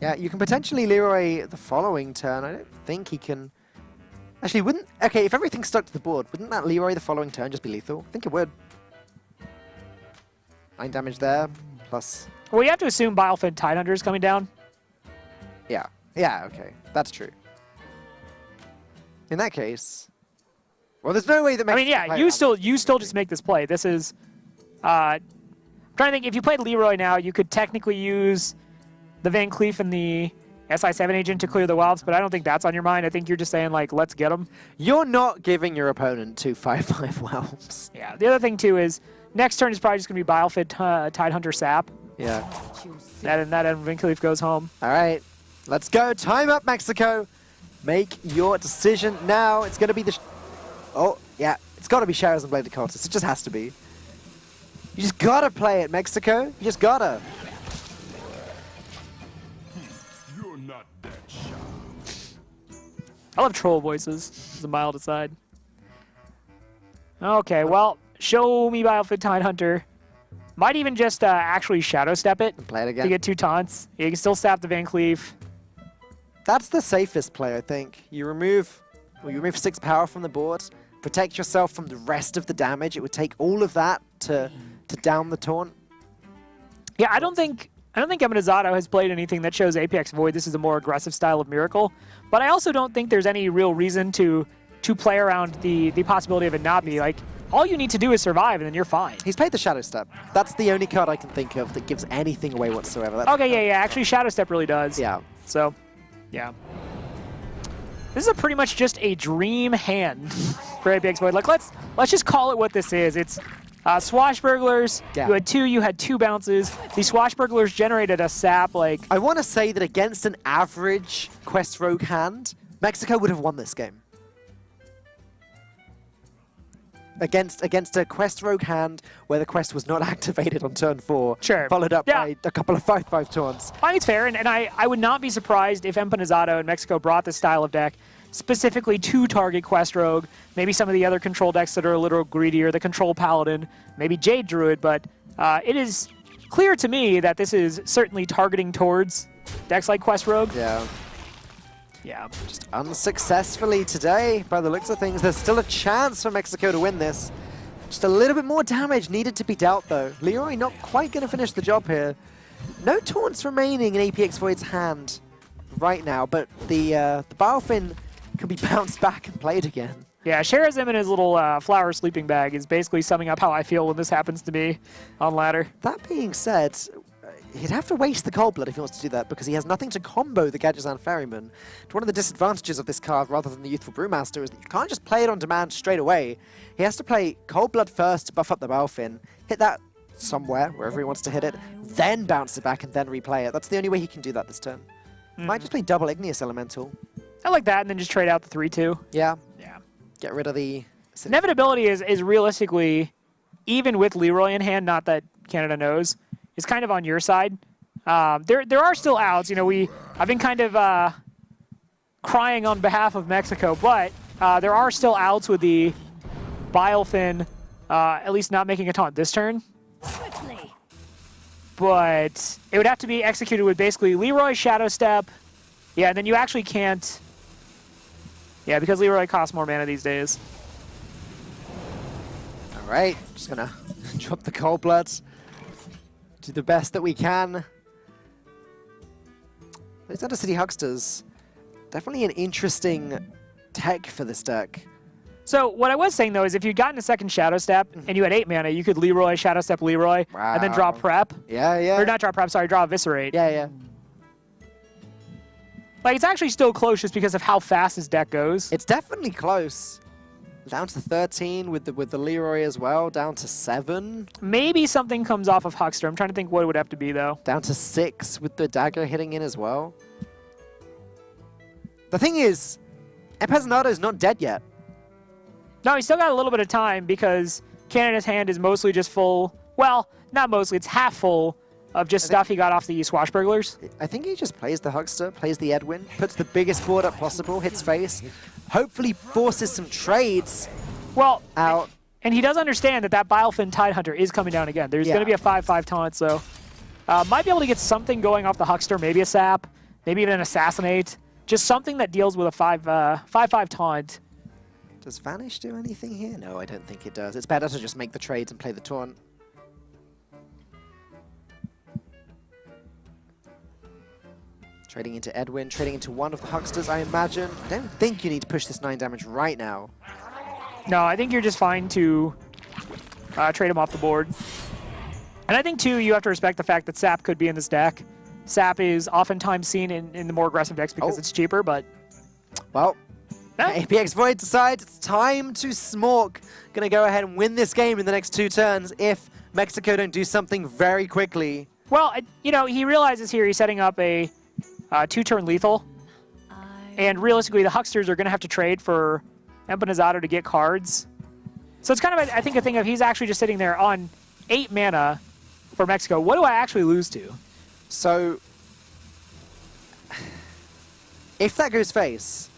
Yeah, you can potentially Leroy the following turn. I don't think he can... Actually, wouldn't... Okay, if everything's stuck to the board, wouldn't that Leroy the following turn just be lethal? I think it would. 9 damage there, plus... Well, you have to assume Bilefin Tidehunter is coming down. Yeah. Yeah, okay. That's true. In that case... Well, there's no way that makes... I mean, yeah, you still just make this play. This is... I'm trying to think, if you played Leroy now, you could technically use the Van Cleef and the SI7 agent to clear the Whelps, but I don't think that's on your mind. I think you're just saying, like, let's get them. You're not giving your opponent 2 5/5 Whelps. Yeah, the other thing, too, is next turn is probably just going to be Bilefin Tidehunter Sap. Yeah. That Van Cleef goes home. All right. Let's go. Time up, Mexico. Make your decision now. It's going to be the... Oh, yeah. It's got to be Sharazan Bladed Cultist. It just has to be. You just got to play it, Mexico. You just got to. You're not that shy. I love troll voices. It's a mild aside. Okay, well, show me Bilefin Tidehunter. Might even just actually Shadow Step it. And play it again. To get 2 taunts. You can still stab the Van Cleef. That's the safest play, I think. You remove 6 power from the board, protect yourself from the rest of the damage. It would take all of that to down the taunt. Yeah, I don't think Empanizado has played anything that shows APX Void. This is a more aggressive style of Miracle. But I also don't think there's any real reason to play around the possibility of it not be. Like, all you need to do is survive, and then you're fine. He's played the Shadow Step. That's the only card I can think of that gives anything away whatsoever. That's Okay, yeah. Actually, Shadow Step really does. Yeah. So, yeah. This is pretty much just a dream hand for APX Void. Like, let's just call it what this is. It's Swashbucklers. Yeah. You had 2 bounces. The Swashbucklers generated a sap. Like, I want to say that against an average Quest Rogue hand, Mexico would have won this game. Against a Quest Rogue hand where the quest was not activated on turn 4, Sure. followed up Yeah. by a couple of 5/5 taunts. I think it's fair, and I would not be surprised if Empanizado and Mexico brought this style of deck specifically to target Quest Rogue, maybe some of the other control decks that are a little greedier, the Control Paladin, maybe Jade Druid, but it is clear to me that this is certainly targeting towards decks like Quest Rogue. Yeah. Yeah. Just unsuccessfully today, by the looks of things. There's still a chance for Mexico to win this. Just a little bit more damage needed to be dealt, though. Leroy not quite going to finish the job here. No taunts remaining in APX Void's hand right now, but the Bilefin can be bounced back and played again. Yeah, shares him in his little flower sleeping bag is basically summing up how I feel when this happens to me on ladder. That being said, he'd have to waste the Cold Blood if he wants to do that, because he has nothing to combo the Gadgetzan Ferryman. One of the disadvantages of this card, rather than the Youthful Brewmaster, is that you can't just play it on demand straight away. He has to play Cold Blood first to buff up the Balefin, hit that somewhere, wherever he wants to hit it, then bounce it back and then replay it. That's the only way he can do that this turn. Might just play double Igneous Elemental. I like that, and then just trade out the 3-2. Yeah. Yeah. Get rid of the... Inevitability is realistically, even with Leroy in hand, not that Canada knows, is kind of on your side. There are still outs. You know, I've been kind of crying on behalf of Mexico, but there are still outs with the Bilefin at least not making a taunt this turn. But it would have to be executed with basically Leroy, Shadow Step. Yeah, and then you actually can't... Yeah, because Leroy costs more mana these days. All right, just gonna drop the Cold Bloods. Do the best that we can. Those Undercity Hucksters, definitely an interesting tech for this deck. So what I was saying, though, is if you'd gotten a second Shadow Step and you had 8 mana, you could Leroy, Shadow Step Leroy, and then draw Prep. Yeah, yeah. Or not draw Prep, sorry, draw Eviscerate. Yeah, yeah. Like, it's actually still close just because of how fast his deck goes. It's definitely close. Down to 13 with the Leroy as well, down to 7. Maybe something comes off of Huckster. I'm trying to think what it would have to be, though. Down to 6 with the dagger hitting in as well. The thing is, Empeznado's not dead yet. No, he's still got a little bit of time because Canada's hand is mostly just full. Well, not mostly. It's half full of just stuff he got off the Swashbucklers. I think he just plays the Huckster, plays the Edwin, puts the biggest board up possible, hits face, hopefully forces some trades out. And he does understand that that Bilefin Tidehunter is coming down again. There's going to be a 5/5 taunt, so might be able to get something going off the Huckster, maybe a Sap, maybe even an Assassinate. Just something that deals with a 5/5 taunt. Does Vanish do anything here? No, I don't think it does. It's better to just make the trades and play the taunt. Trading into Edwin, trading into one of the Hucksters, I imagine. I don't think you need to push this 9 damage right now. No, I think you're just fine to trade him off the board. And I think, too, you have to respect the fact that Sap could be in this deck. Sap is oftentimes seen in the more aggressive decks because it's cheaper, but... Well, APX Void decides it's time to Smork. Gonna go ahead and win this game in the next 2 turns if Mexico don't do something very quickly. Well, you know, he realizes here he's setting up a 2-turn lethal. And realistically, the Hucksters are going to have to trade for Empanizado to get cards. So it's kind of, I think, a thing of he's actually just sitting there on 8 mana for Mexico. What do I actually lose to? So, if that goes face,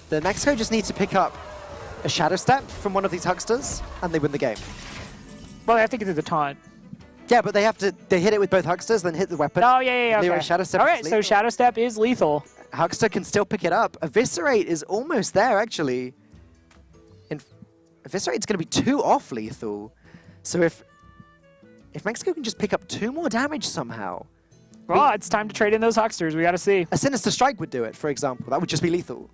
then Mexico just needs to pick up a Shadow Step from one of these Hucksters, and they win the game. Well, they have to get to the taunt. Yeah, but they hit it with both Hucksters, then hit the weapon. Oh, yeah, okay. Shadow Step all right, so Shadow Step is lethal. Huckster can still pick it up. Eviscerate is almost there, actually. Eviscerate's going to be 2 off lethal. So if Mexico can just pick up 2 more damage somehow... Well, it's time to trade in those Hucksters. We got to see. A Sinister Strike would do it, for example. That would just be lethal.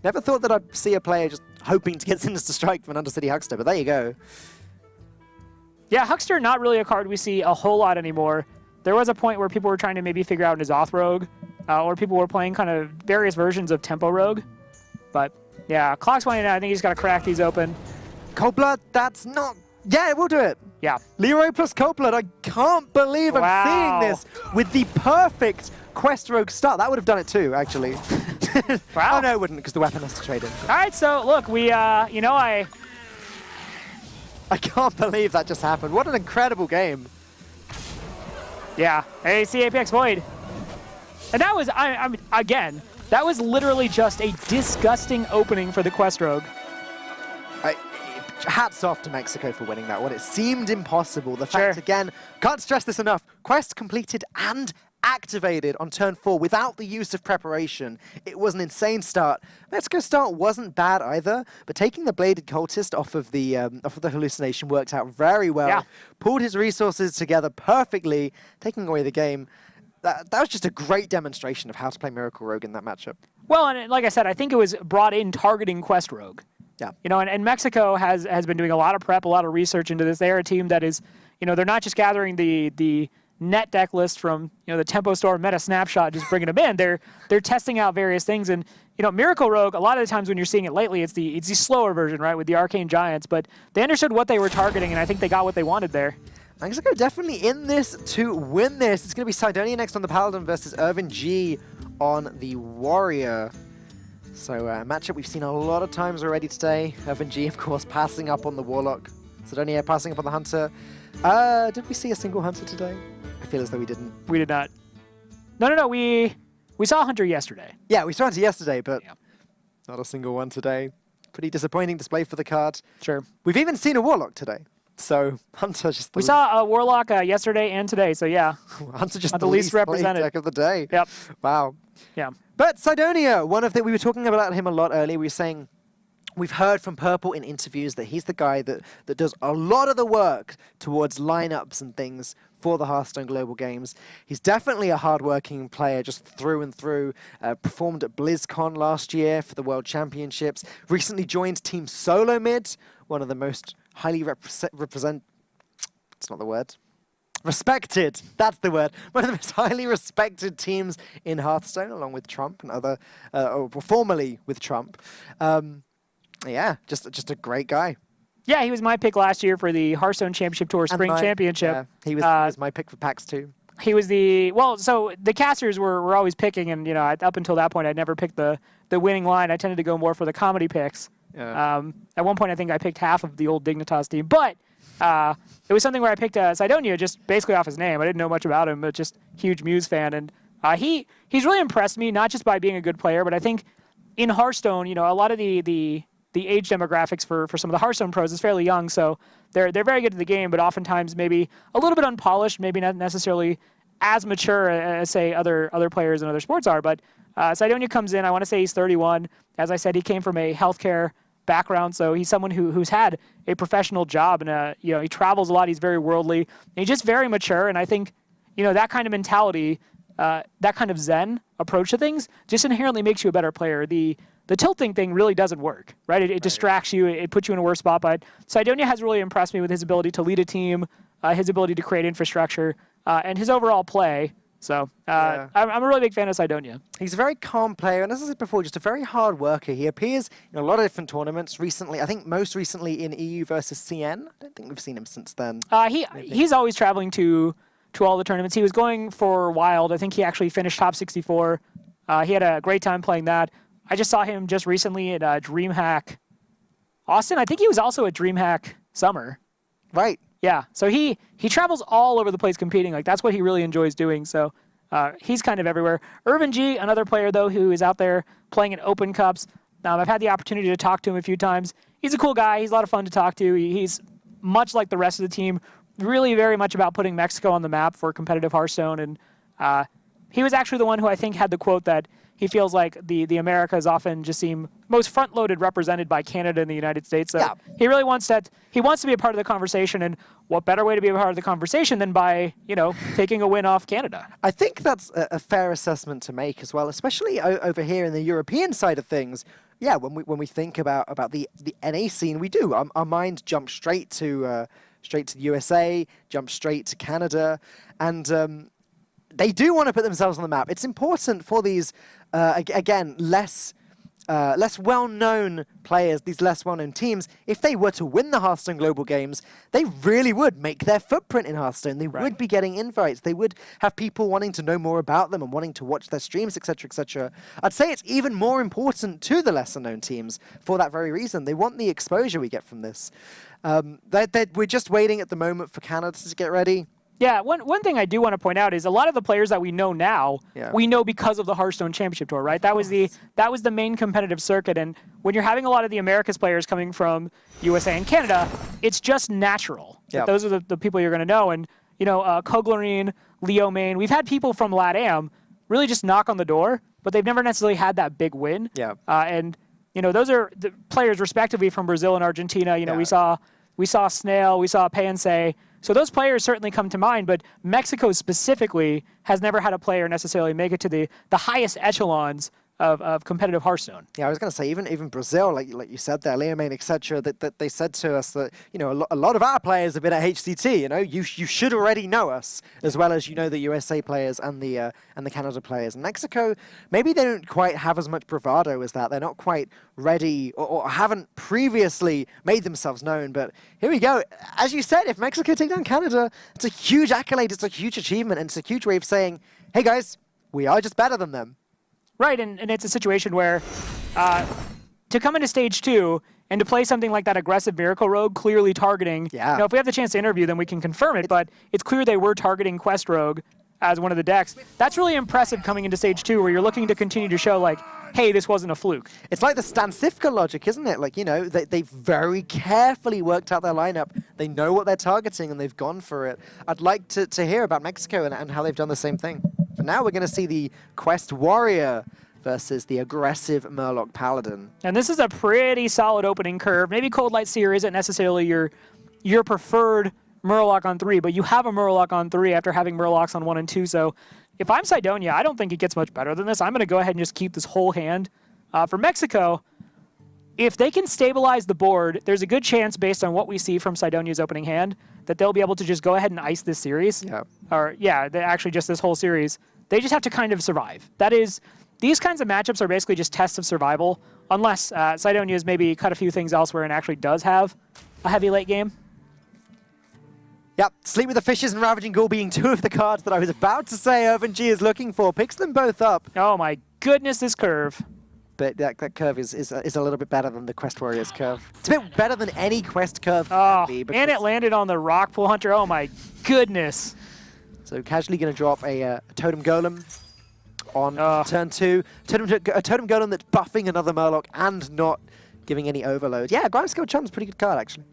Never thought that I'd see a player just hoping to get Sinister Strike from an Undercity Huckster, but there you go. Yeah, Huckster, not really a card we see a whole lot anymore. There was a point where people were trying to maybe figure out an Azoth Rogue, or people were playing kind of various versions of Tempo Rogue. But, yeah, clock's winding down. I think he's got to crack these open. Cold Blood, that's not... Yeah, we'll do it. Yeah. Leroy plus Cold Blood. I can't believe I'm seeing this with the perfect Quest Rogue start. That would have done it too, actually. Wow. Oh, no, it wouldn't, because the weapon has to trade in. All right, so, look, we, you know, I can't believe that just happened. What an incredible game. Yeah, hey, see Apex Void. And that was, I mean, again, that was literally just a disgusting opening for the Quest Rogue. Hats off to Mexico for winning that one. It seemed impossible. The fact, again, can't stress this enough, Quest completed and activated on turn 4 without the use of preparation. It was an insane start. Mexico's start wasn't bad either, but taking the Bladed Cultist off of the hallucination worked out very well. Yeah. Pulled his resources together perfectly, taking away the game. That was just a great demonstration of how to play Miracle Rogue in that matchup. Well, and like I said, I think it was brought in targeting Quest Rogue. Yeah. And Mexico has been doing a lot of prep, a lot of research into this. They're a team that is, they're not just gathering the net deck list from, the Tempo Store Meta Snapshot, just bringing them in. They're testing out various things. And, Miracle Rogue, a lot of the times when you're seeing it lately, it's the slower version, right, with the Arcane Giants. But they understood what they were targeting, and I think they got what they wanted there. Mexico definitely in this to win this. It's going to be Cydonia next on the Paladin versus Irvin G on the Warrior. So a matchup we've seen a lot of times already today. Irvin G, of course, passing up on the Warlock. Cydonia passing up on the Hunter. Did we see a single Hunter today? I feel as though we didn't. We did not. No. We saw Hunter yesterday. Yeah, we saw Hunter yesterday, but not a single one today. Pretty disappointing display for the card. Sure. We've even seen a Warlock today. So Hunter just... We saw a Warlock yesterday and today, so yeah. Hunter just the least represented deck of the day. Yep. Wow. Yeah. But Cydonia, we were talking about him a lot earlier. We were saying we've heard from Purple in interviews that he's the guy that does a lot of the work towards lineups and things for the Hearthstone Global Games. He's definitely a hardworking player, just through and through. Performed at BlizzCon last year for the World Championships. Recently joined Team Solo Mid, one of the most highly represent. It's not the word. Respected. That's the word. One of the most highly respected teams in Hearthstone, along with Trump and other, or formerly with Trump. Yeah, just a great guy. Yeah, he was my pick last year for the Hearthstone Championship Tour Spring Championship. Yeah, he was my pick for PAX too. He was so the casters were always picking, and up until that point, I'd never picked the winning line. I tended to go more for the comedy picks. Yeah. At one point, I think I picked half of the old Dignitas team, but it was something where I picked Cydonia just basically off his name. I didn't know much about him, but just huge Muse fan, and he's really impressed me, not just by being a good player, but I think in Hearthstone, a lot of the age demographics for some of the Hearthstone pros is fairly young, so they're very good at the game, but oftentimes maybe a little bit unpolished, maybe not necessarily as mature as say other players in other sports are. But Cydonia comes in. I want to say he's 31. As I said, he came from a healthcare background, so he's someone who's had a professional job, and he travels a lot. He's very worldly. And he's just very mature, and I think that kind of mentality, that kind of Zen approach to things, just inherently makes you a better player. The tilting thing really doesn't work, right? It distracts you. It puts you in a worse spot. But Cydonia has really impressed me with his ability to lead a team, his ability to create infrastructure, and his overall play. So I'm a really big fan of Cydonia. He's a very calm player, and as I said before, just a very hard worker. He appears in a lot of different tournaments recently. I think most recently in EU versus CN. I don't think we've seen him since then. He's always traveling to all the tournaments. He was going for Wild. I think he actually finished top 64. He had a great time playing that. I just saw him just recently at DreamHack Austin. I think he was also at DreamHack Summer. Right. Yeah, so he travels all over the place competing. Like, that's what he really enjoys doing. So he's kind of everywhere. Irvin G, another player, though, who is out there playing in Open Cups. I've had the opportunity to talk to him a few times. He's a cool guy. He's a lot of fun to talk to. He's much like the rest of the team, really very much about putting Mexico on the map for competitive Hearthstone. And he was actually the one who I think had the quote that he feels like the Americas often just seem most front-loaded represented by Canada and the United States. So he really wants to be a part of the conversation, and what better way to be a part of the conversation than by, taking a win off Canada? I think that's a fair assessment to make as well, especially over here in the European side of things. Yeah, when we think about the NA scene, we do. Our mind jumps straight to the USA, jumps straight to Canada, and they do want to put themselves on the map. It's important for these, again, less well-known players, these less well-known teams. If they were to win the Hearthstone Global Games, they really would make their footprint in Hearthstone. They would be getting invites. They would have people wanting to know more about them and wanting to watch their streams, etc., etc. I'd say it's even more important to the lesser-known teams for that very reason. They want the exposure we get from this. We're just waiting at the moment for Canada to get ready. Yeah, one thing I do want to point out is a lot of the players that we know now, we know because of the Hearthstone Championship Tour, right? That was the main competitive circuit, and when you're having a lot of the Americas players coming from USA and Canada, it's just natural. That those are the people you're going to know, and Koglarine, Leo Main, we've had people from LATAM really just knock on the door, but they've never necessarily had that big win. Yeah. And those are the players respectively from Brazil and Argentina. We saw Snail, we saw Pansay. So those players certainly come to mind, but Mexico specifically has never had a player necessarily make it to the highest echelons of competitive Hearthstone. Yeah, I was going to say, even Brazil, like you said there, Leomane, etc., that they said to us that, you know, a lot of our players have been at HCT, you know, you should already know us, as well as you know the USA players and the Canada players. And Mexico, maybe they don't quite have as much bravado as that. They're not quite ready or haven't previously made themselves known. But here we go. As you said, if Mexico take down Canada, it's a huge accolade, it's a huge achievement, and it's a huge way of saying, hey guys, we are just better than them. Right, and it's a situation where to come into stage 2 and to play something like that aggressive Miracle Rogue, clearly targeting, Yeah. you know, if we have the chance to interview them, we can confirm it, but it's clear they were targeting Quest Rogue as one of the decks. That's really impressive coming into stage 2, where you're looking to continue to show, like, hey, this wasn't a fluke. It's like the Stan Sifka logic, isn't it? Like, you know, they very carefully worked out their lineup. They know what they're targeting, and they've gone for it. I'd like to hear about Mexico and how they've done the same thing. But now we're going to see the Quest Warrior versus the aggressive Murloc Paladin. And this is a pretty solid opening curve. Maybe Cold Light Seer isn't necessarily your preferred Murloc on 3, but you have a Murloc on 3 after having Murlocs on 1 and 2, so if I'm Cydonia, I don't think it gets much better than this. I'm going to go ahead and just keep this whole hand. For Mexico, if they can stabilize the board, there's a good chance, based on what we see from Cydonia's opening hand, that they'll be able to just go ahead and ice this series. Yeah. Or, yeah, actually just this whole series. They just have to kind of survive. That is, these kinds of matchups are basically just tests of survival, unless Cydonia's maybe cut a few things elsewhere and actually does have a heavy late game. Yep, Sleep with the Fishes and Ravaging Ghoul being two of the cards that I was about to say Irvin G is looking for. Picks them both up. Oh my goodness, this curve. But that curve is a little bit better than the Quest Warriors curve. It's a bit better than any Quest curve Oh, can be. and it landed on the Rockpool Hunter. Oh my goodness. So casually going to drop a Totem Golem on turn 2. A Totem Golem that's buffing another Murloc and not giving any overload. Yeah, Grimescale Chum's a pretty good card, actually.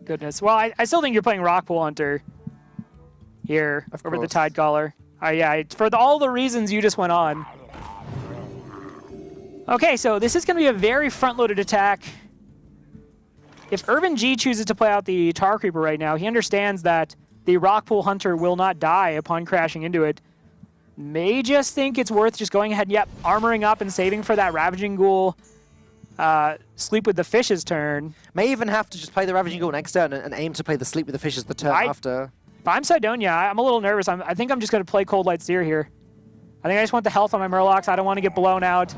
Goodness. Well, I still think you're playing Rockpool Hunter here over the Tide Caller. Yeah, for all the reasons you just went on. Okay, so this is going to be a very front-loaded attack. If Irvin G chooses to play out the Tar Creeper right now, he understands that the Rockpool Hunter will not die upon crashing into it. May just think it's worth just going ahead and, armoring up and saving for that Ravaging Ghoul Sleep with the Fishes turn. May even have to just play the Ravaging Ghoul next turn and aim to play the Sleep with the Fishes the turn after. If I'm Cydonia, I'm a little nervous. I think I'm just going to play Cold Light Seer here. I think I just want the health on my Murlocs. I don't want to get blown out.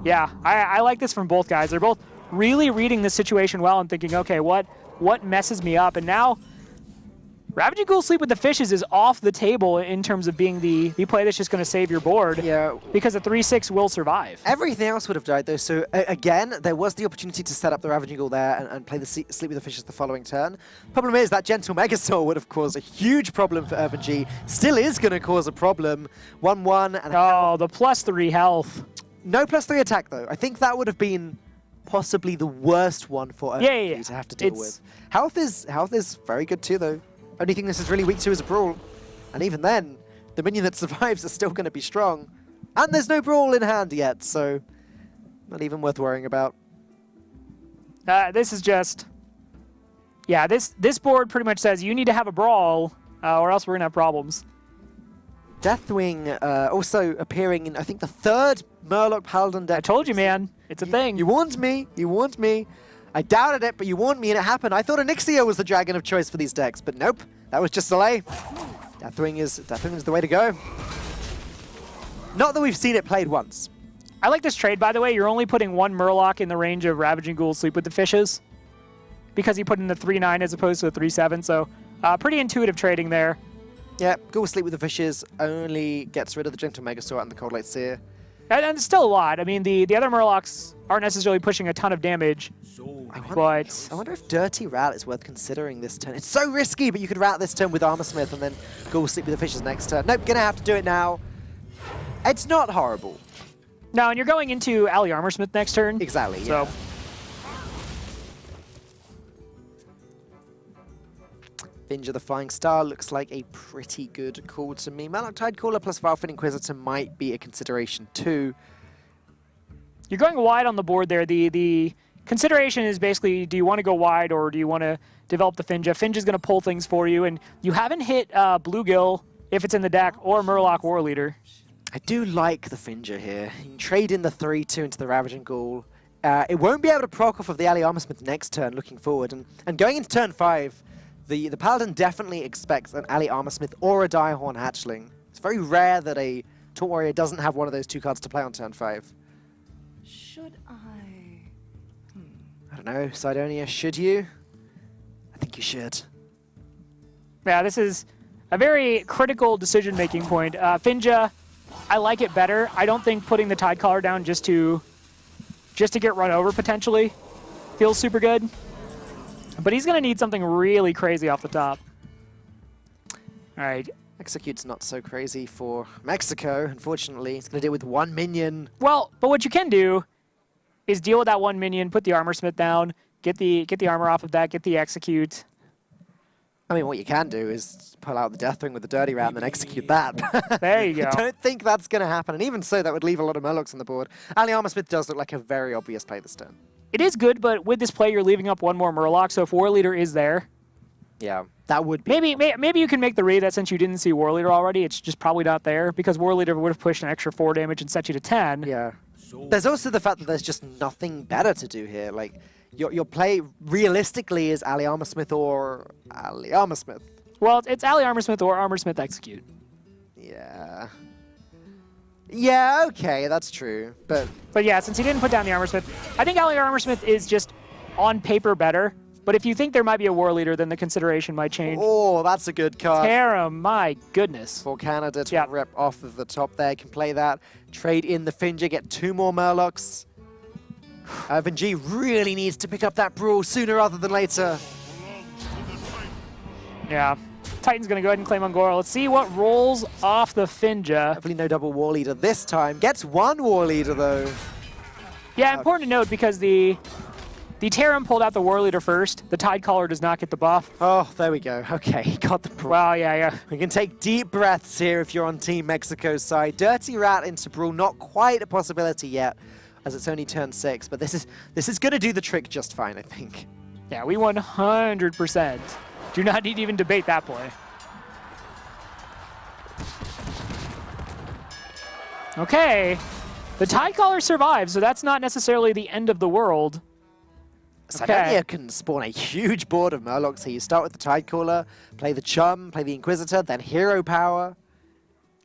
Yeah, I like this from both guys. They're both really reading the situation well and thinking, okay, what messes me up? And now, Ravaging Ghoul Sleep with the Fishes is off the table in terms of being the play that's just going to save your board. Yeah. Because a 3/6 will survive. Everything else would have died, though. So, again, there was the opportunity to set up the Ravaging Ghoul there and play the Sleep with the Fishes the following turn. Problem is, that Gentle Megasaur would have caused a huge problem for Irvin G. Still is going to cause a problem. 1-1. And oh, the +3 health. no +3 attack, though. I think that would have been possibly the worst one for Irvin G to have to deal with. Health is very good, too, though. Only thing this is really weak to is a Brawl. And even then, the minion that survives is still going to be strong. And there's no Brawl in hand yet, so not even worth worrying about. This is just... Yeah, this board pretty much says you need to have a Brawl, or else we're going to have problems. Deathwing also appearing in, I think, the 3rd Murloc Paladin deck. I told you, man. It's a thing. You warned me. You warned me. I doubted it, but you warned me and it happened. I thought Onyxia was the dragon of choice for these decks, but nope. That was just delay. Deathwing is the way to go. Not that we've seen it played once. I like this trade, by the way. You're only putting one Murloc in the range of Ravaging Ghoul Sleep with the Fishes because you put in the 3/9 as opposed to the 3/7, so pretty intuitive trading there. Yeah, Ghoul Sleep with the Fishes only gets rid of the Gentle Megasaur and the Cold Light Seer. And it's still a lot. I mean, the other Murlocs aren't necessarily pushing a ton of damage, but... I wonder if Dirty Rat is worth considering this turn. It's so risky, but you could rat this turn with Armorsmith and then Ghoul Sleep with the Fishes next turn. Nope, gonna have to do it now. It's not horrible. No, and you're going into Ali Armorsmith next turn. Exactly, yeah. So. Vinja the Flying Star looks like a pretty good call to me. Murloc Tidecaller plus Valfin Inquisitor might be a consideration too. You're going wide on the board there. The consideration is basically, do you want to go wide or do you want to develop the Finja? Finja's going to pull things for you, and you haven't hit Bluegill, if it's in the deck, or Murloc War Leader. I do like the Finja here. You can trade in the 3-2 into the Ravaging Ghoul. It won't be able to proc off of the Ali Armorsmith next turn, looking forward. And going into turn 5, the Paladin definitely expects an Ali Armorsmith or a Direhorn Hatchling. It's very rare that a Taunt Warrior doesn't have one of those 2 cards to play on turn 5. Should I? I don't know, Sidonia, should you? I think you should. Yeah, this is a very critical decision-making point. Finja, I like it better. I don't think putting the Tide Caller down just to get run over potentially feels super good. But he's going to need something really crazy off the top. All right. Execute's not so crazy for Mexico, unfortunately. He's going to deal with 1 minion. Well, but what you can do is deal with that 1 minion, put the Armorsmith down, get the armor off of that, get the Execute. I mean, what you can do is pull out the Deathwing with the Dirty Rat and then execute that. There you go. I don't think that's going to happen, and even so, that would leave a lot of Murlocs on the board. Ali Armorsmith does look like a very obvious play this turn. It is good, but with this play, you're leaving up 1 more Murloc, so if War Leader is there, Yeah, that would be... maybe you can make the read that since you didn't see War Leader already, it's just probably not there, because War Leader would have pushed an extra 4 damage and set you to 10. Yeah. There's also the fact that there's just nothing better to do here. Like, your play realistically is Ali Armorsmith or Ali Armorsmith. Well, it's Ali Armorsmith or Armorsmith Execute. Yeah. Yeah, okay, that's true. But yeah, since he didn't put down the Armorsmith, I think Ali Armorsmith is just on paper better. But if you think there might be a War Leader, then the consideration might change. oh, that's a good card. Tarum, my goodness. For Canada to rip off of the top there, can play that. Trade in the Finja, get 2 more Murlocs. Irvin G really needs to pick up that Brawl sooner rather than later. Yeah. Titan's going to go ahead and claim Angora. Let's see what rolls off the Finja. Hopefully no double War Leader this time. Gets 1 War Leader, though. Yeah, important to note because the Tarum pulled out the War Leader first. The Tide Caller does not get the buff. Oh, there we go. Okay, he got the Brawl. Well, yeah. We can take deep breaths here if you're on Team Mexico's side. Dirty Rat into Brawl, not quite a possibility yet, as it's only turn 6. But this is going to do the trick just fine, I think. Yeah, we 100% do not need to even debate that play. Okay. The Tide Caller survives, so that's not necessarily the end of the world. Sidonia can spawn a huge board of Murlocs here. You start with the Tide Caller, play the Chum, play the Inquisitor, then Hero Power.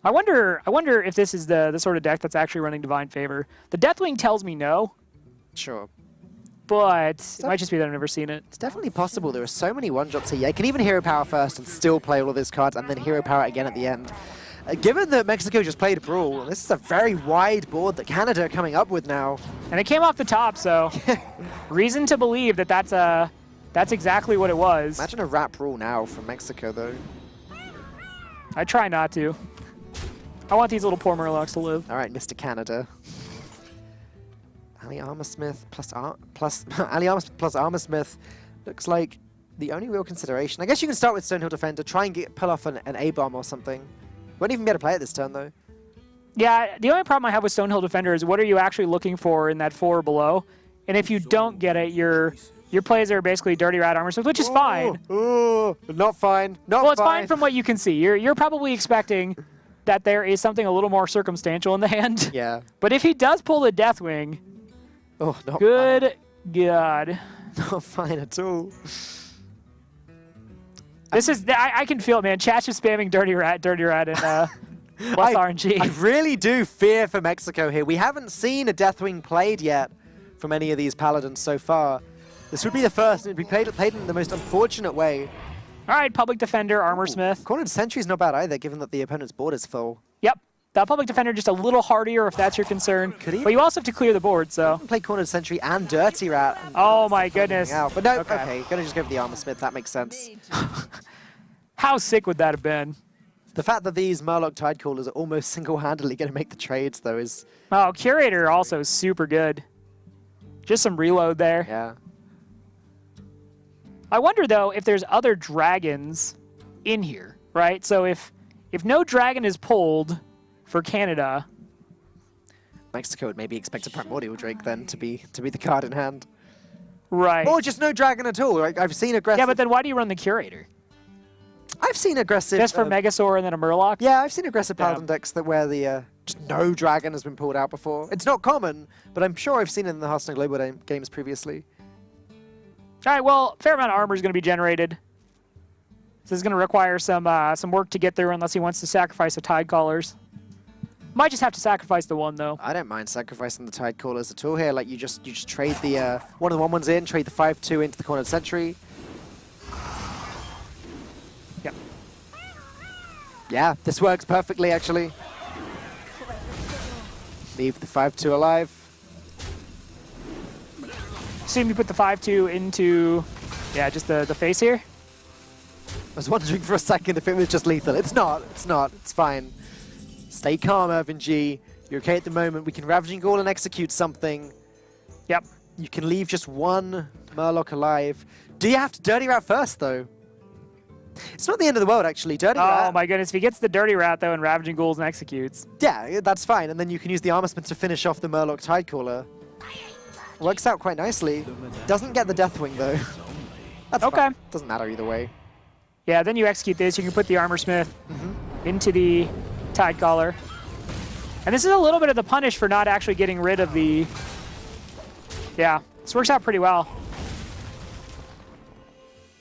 I wonder if this is the sort of deck that's actually running Divine Favor. The Deathwing tells me no, Sure. but it might just be that I've never seen it. It's definitely possible. There are so many one-shots here. I can even Hero Power first and still play all of these cards, and then Hero Power again at the end. Given that Mexico just played a Brawl, this is a very wide board that Canada are coming up with now. And it came off the top, so reason to believe that that's exactly what it was. Imagine a Rat Brawl now from Mexico, though. I try not to. I want these little poor Murlocs to live. All right, Mr. Canada. Ali Armorsmith plus Ali Armorsmith plus Armorsmith looks like the only real consideration. I guess you can start with Stonehill Defender, try and pull off an A-bomb or something. Won't even be able to play it this turn, though. Yeah, the only problem I have with Stonehill Defender is what are you actually looking for in that 4 or below? And if you don't get it, your plays are basically Dirty Rat Armorsmith, which is fine. Oh, not fine. Not well, it's fine from what you can see. You're probably expecting that there is something a little more circumstantial in the hand. Yeah. But if he does pull the Deathwing, oh, not good fine. God. Not fine at all. This is, I can feel it, man. Chat's just spamming Dirty Rat, and plus RNG. I really do fear for Mexico here. We haven't seen a Deathwing played yet from any of these Paladins so far. This would be the first. It would be played in the most unfortunate way. All right, Public Defender, Armorsmith. Cornered Sentry's not bad either, given that the opponent's board is full. Yep. That Public Defender just a little hardier if that's your concern. Could he? But you also have to clear the board, so. Play Cornered Sentry and Dirty Rat. Oh my goodness. Out. But no, okay, gonna just go for the Armorsmith. That makes sense. How sick would that have been? The fact that these Murloc Tide Callers are almost single-handedly going to make the trades, though, is... Oh, Curator also super good. Just some reload there. Yeah. I wonder, though, if there's other dragons in here, right? So if no dragon is pulled for Canada... Mexico would maybe expect a Primordial Drake, then, to be the card in hand. Right. Or just no dragon at all. Like, I've seen aggressive... Yeah, but then why do you run the Curator? I've seen aggressive... Just for Megasaur and then a Murloc? Yeah, I've seen aggressive Paladin decks that wear the Just no dragon has been pulled out before. It's not common, but I'm sure I've seen it in the Hearthstone Global games previously. All right, well, fair amount of armor is going to be generated. This is going to require some work to get through unless he wants to sacrifice the Tide Callers. Might just have to sacrifice the one, though. I don't mind sacrificing the Tide Callers at all here. Like, you just trade the one of the 1/1s in, trade the 5/2 into the Cornered Sentry. Yep. Yeah, this works perfectly, actually. Leave the 5/2 alive. Assume you put the 5/2 into, yeah, just the face here. I was wondering for a second if it was just lethal. It's not. It's not. It's fine. Stay calm, Irvin G. You're okay at the moment. We can Ravaging Ghoul and execute something. Yep. You can leave just one Murloc alive. Do you have to Dirty Rat first, though? It's not the end of the world, actually. Dirty Rat. Oh my goodness, if he gets the Dirty Rat, though, and Ravaging Ghouls and executes. Yeah, that's fine. And then you can use the Armorsmith to finish off the Murloc Tidecaller. Works out quite nicely. Doesn't get the Deathwing, though. That's Okay. fine. Doesn't matter either way. Yeah, then you execute this. You can put the Armorsmith into the Tidecaller. And this is a little bit of the punish for not actually getting rid of the... Yeah, this works out pretty well.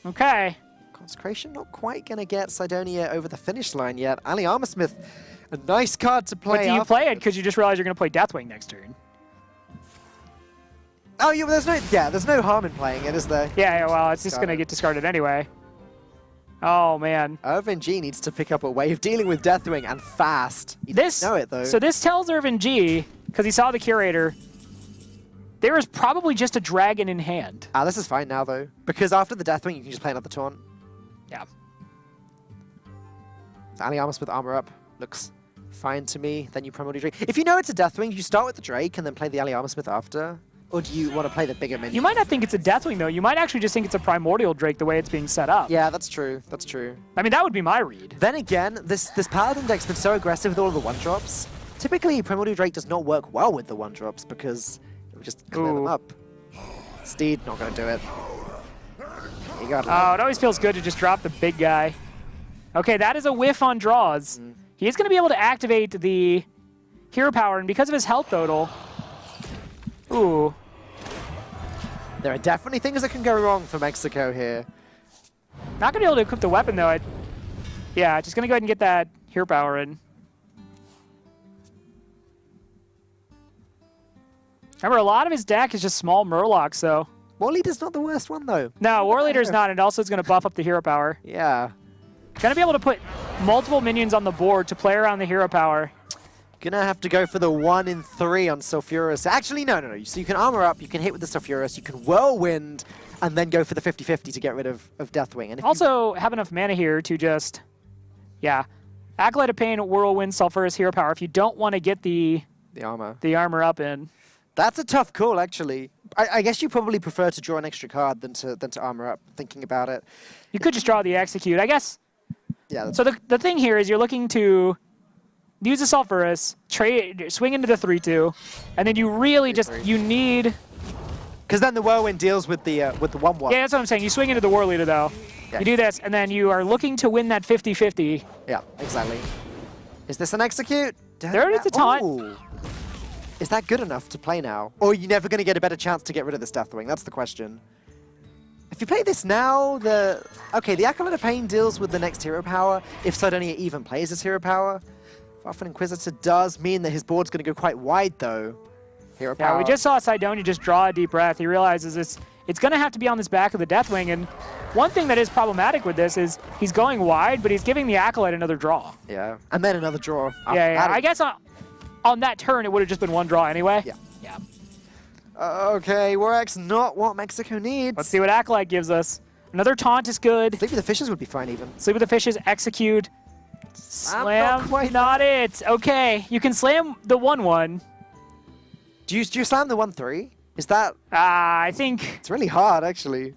Okay. Consecration not quite going to get Sidonia over the finish line yet. Ali Armorsmith, a nice card to play. But do you play it because you just realize you're going to play Deathwing next turn? Oh, yeah, there's no harm in playing it, is there? Yeah, well, it's just going to get discarded anyway. Oh, man. Irvin G needs to pick up a way of dealing with Deathwing, and fast. He This, know it, though. So this tells Irvin G, because he saw the Curator, there is probably just a dragon in hand. Ah, this is fine now, though. Because after the Deathwing, you can just play another taunt. Yeah. Ali Armorsmith armor up. Looks fine to me. Then you Primordial Drake. If you know it's a Deathwing, you start with the Drake and then play the Ali Armorsmith after? Or do you want to play the bigger minion? You might not think it's a Deathwing, though. You might actually just think it's a Primordial Drake the way it's being set up. Yeah, that's true. That's true. I mean, that would be my read. Then again, this Paladin deck's been so aggressive with all of the 1-drops. Typically, Primordial Drake does not work well with the 1-drops because it would just clear them up. Steed, not going to do it. You got Oh, it always feels good to just drop the big guy. Okay, that is a whiff on draws. He is going to be able to activate the hero power, and because of his health total... Ooh. There are definitely things that can go wrong for Mexico here. Not going to be able to equip the weapon, though. Yeah, just going to go ahead and get that hero power in. Remember, a lot of his deck is just small Murlocs, so... War Leader's not the worst one, though. No, War Leader's not, and also is going to buff up the hero power. Yeah. Going to be able to put multiple minions on the board to play around the hero power. Gonna have to go for the 1 in 3 on Sulfuras. Actually, no. So you can armor up, you can hit with the Sulfuras, you can Whirlwind, and then go for the 50-50 to get rid of Deathwing. And if also, have enough mana here to just... Yeah. Acolyte of Pain, Whirlwind, Sulfuras, hero power. If you don't want to get the armor up in... That's a tough call, actually. I guess you probably prefer to draw an extra card than to armor up, thinking about it. You could just draw the execute. I guess... Yeah. So the thing here is you're looking to use the Sulfuras, swing into the 3/2, and then you really you need... Because then the Whirlwind deals with the 1/1. Yeah, that's what I'm saying. You swing into the War Leader, though. Yeah. You do this, and then you are looking to win that 50-50. Yeah, exactly. Is this an execute? There it is a taunt. Ooh. Is that good enough to play now? Or are you never going to get a better chance to get rid of this Deathwing? That's the question. If you play this now, the Acolyte of Pain deals with the next hero power. If Sidonia even plays this hero power, Farfan Inquisitor does mean that his board's going to go quite wide, though. Hero power. Yeah, we just saw Sidonia just draw a deep breath. He realizes it's going to have to be on this back of the Deathwing, and one thing that is problematic with this is he's going wide, but he's giving the Acolyte another draw. Yeah, and then another draw. Yeah. I guess on that turn, it would have just been one draw anyway. Yeah. Okay, Warx not what Mexico needs. Let's see what Acolyte gives us. Another taunt is good. Sleep with the Fishes would be fine even. Sleep with the Fishes, execute. Slam, not it. Okay, you can slam the 1/1. Do you slam the 1/3? Is that... I think... It's really hard, actually.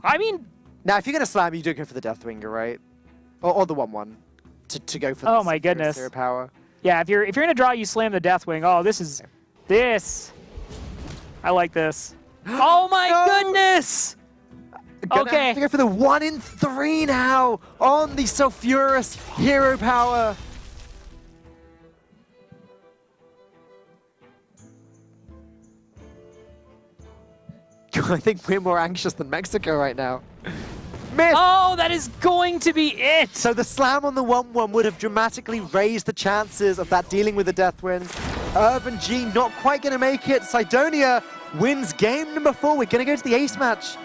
I mean... Now, if you're going to slam, you do go for the Deathwing, right? Or the 1/1 to go for oh my goodness. Hero power. Yeah, if you're going to draw, you slam the Deathwing. Oh, this. I like this. Oh my goodness! Okay. Have to go for the 1 in 3 now on the Sulfuras hero power. I think we're more anxious than Mexico right now. Miss! Oh, that is going to be it! So the slam on the 1-1 would have dramatically raised the chances of that dealing with the Deathwind. Irvin G not quite going to make it. Cydonia wins game number 4. We're going to go to the ace match.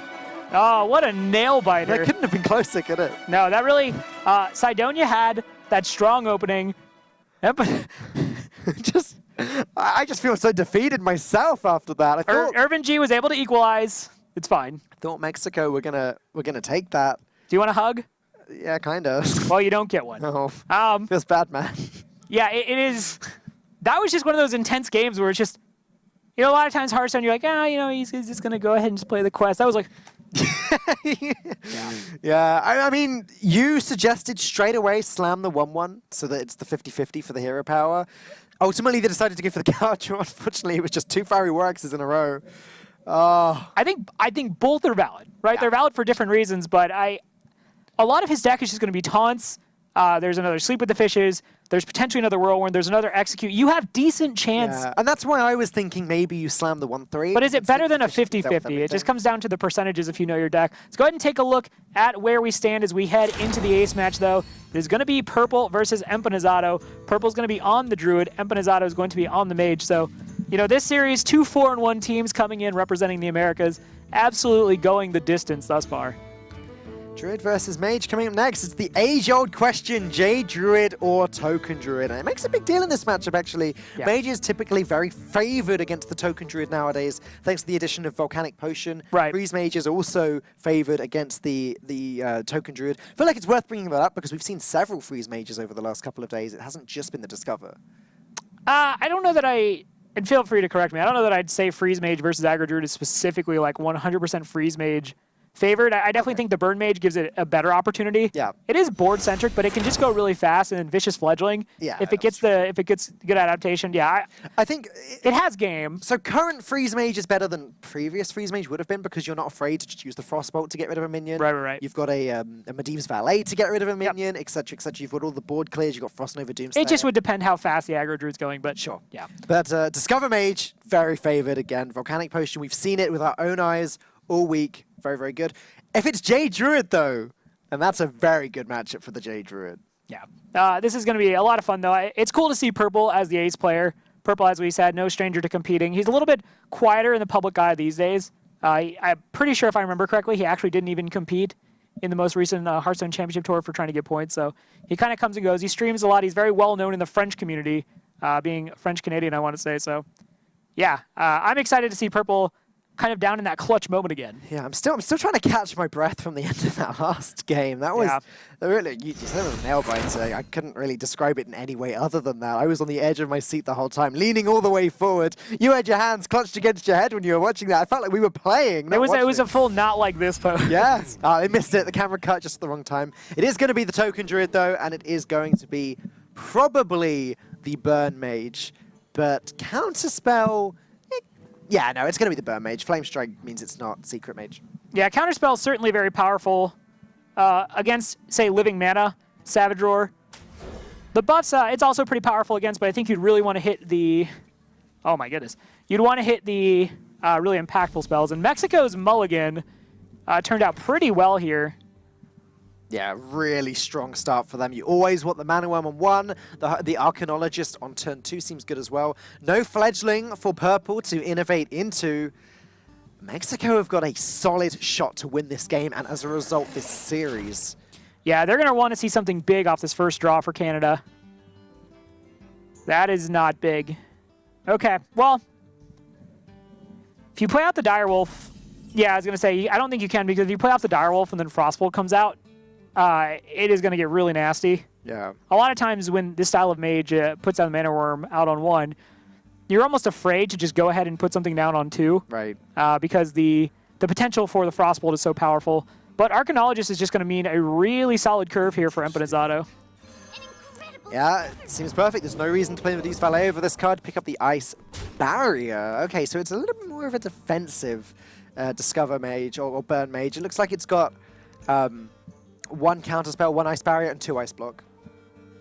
Oh, what a nail-biter. That couldn't have been closer, could it? No, that really... Cydonia had that strong opening. But I just feel so defeated myself after that. I thought, Irvin G was able to equalize. It's fine. I thought Mexico were gonna take that. Do you want a hug? Yeah, kind of. Well, you don't get one. Oh, feels bad, man. Yeah, it is. That was just one of those intense games where it's just, a lot of times Hearthstone, you're like, he's just going to go ahead and just play the quest. That was like... Yeah, I mean, you suggested straight away slam the 1-1 so that it's the 50-50 for the hero power. Ultimately, they decided to go for the couch. Unfortunately, it was just 2 fiery works in a row. Oh. I think both are valid, right? Yeah. They're valid for different reasons, but a lot of his deck is just going to be taunts. There's another Sleep with the Fishes. There's potentially another Whirlwind. There's another Execute. You have decent chance. Yeah. And that's why I was thinking maybe you slam the 1-3. But is it better than a 50-50? It just comes down to the percentages if you know your deck. Let's go ahead and take a look at where we stand as we head into the ace match, though. It is going to be Purple versus Empanizado. Purple's going to be on the Druid. Empanizado is going to be on the Mage. So, this series, 2 4-1 teams coming in representing the Americas. Absolutely going the distance thus far. Druid versus Mage coming up next. It's the age-old question, Jade Druid or Token Druid. And it makes a big deal in this matchup, actually. Yeah. Mage is typically very favored against the Token Druid nowadays, thanks to the addition of Volcanic Potion. Right. Freeze Mage is also favored against the Token Druid. I feel like it's worth bringing that up because we've seen several Freeze Mages over the last couple of days. It hasn't just been the Discover. I don't know that and feel free to correct me, I don't know that I'd say Freeze Mage versus Aggro Druid is specifically like 100% Freeze Mage favored. I definitely think the Burn Mage gives it a better opportunity. Yeah. It is board centric, but it can just go really fast, and then Vicious Fledgling. Yeah, If it gets good adaptation, yeah. I think It has game. so. Current Freeze Mage is better than previous Freeze Mage would have been because you're not afraid to just use the Frostbolt to get rid of a minion. Right. You've got a Medivh's Valet to get rid of a minion, etc., etc. You've got all the board clears. You've got Frost Nova Doomslayer. It just would depend how fast the Aggro Druid's going, but Sure. yeah. But Discover Mage, very favored again. Volcanic Potion, we've seen it with our own eyes all week. Very, very good. If it's Jade Druid, though, then that's a very good matchup for the Jade Druid. Yeah. This is going to be a lot of fun, though. It's cool to see Purple as the ace player. Purple, as we said, no stranger to competing. He's a little bit quieter in the public eye these days. I'm pretty sure, if I remember correctly, he actually didn't even compete in the most recent Hearthstone Championship Tour for trying to get points. So he kind of comes and goes. He streams a lot. He's very well known in the French community, being French-Canadian, I want to say. So, yeah, I'm excited to see Purple kind of down in that clutch moment again. Yeah, I'm still trying to catch my breath from the end of that last game. That was really, you said it was a nail biter. I couldn't really describe it in any way other than that. I was on the edge of my seat the whole time, leaning all the way forward. You had your hands clutched against your head when you were watching that. I felt like we were playing. It was a full not like this pose. Yes. They missed it. The camera cut just at the wrong time. It is going to be the Token Druid, though, and it is going to be probably the Burn Mage. But Counterspell... Yeah, no, it's going to be the Burn Mage. Flame Strike means it's not Secret Mage. Yeah, Counterspell is certainly very powerful against, say, Living Mana, Savage Roar. The buffs, it's also pretty powerful against, but I think you'd really want to hit the... Oh, my goodness. You'd want to hit the really impactful spells. And Mexico's Mulligan turned out pretty well here. Yeah, really strong start for them. You always want the Mana Worm on 1. The Arcanologist on turn 2 seems good as well. No Fledgling for Purple to innovate into. Mexico have got a solid shot to win this game, and as a result, this series. Yeah, they're going to want to see something big off this first draw for Canada. That is not big. Okay, well, if you play out the Direwolf, yeah, I was going to say, I don't think you can, because if you play out the Direwolf and then Frostbolt comes out, it is going to get really nasty. Yeah. A lot of times when this style of mage puts down the Mana Worm out on 1, you're almost afraid to just go ahead and put something down on 2. Right. Because the potential for the Frostbolt is so powerful. But Arcanologist is just going to mean a really solid curve here for Empanizado. Yeah, it seems perfect. There's no reason to play Medivh's Valet over this card. Pick up the Ice Barrier. Okay, so it's a little bit more of a defensive Discover Mage or Burn Mage. It looks like it's got 1 Counterspell, 1 Ice Barrier, and 2 Ice Block.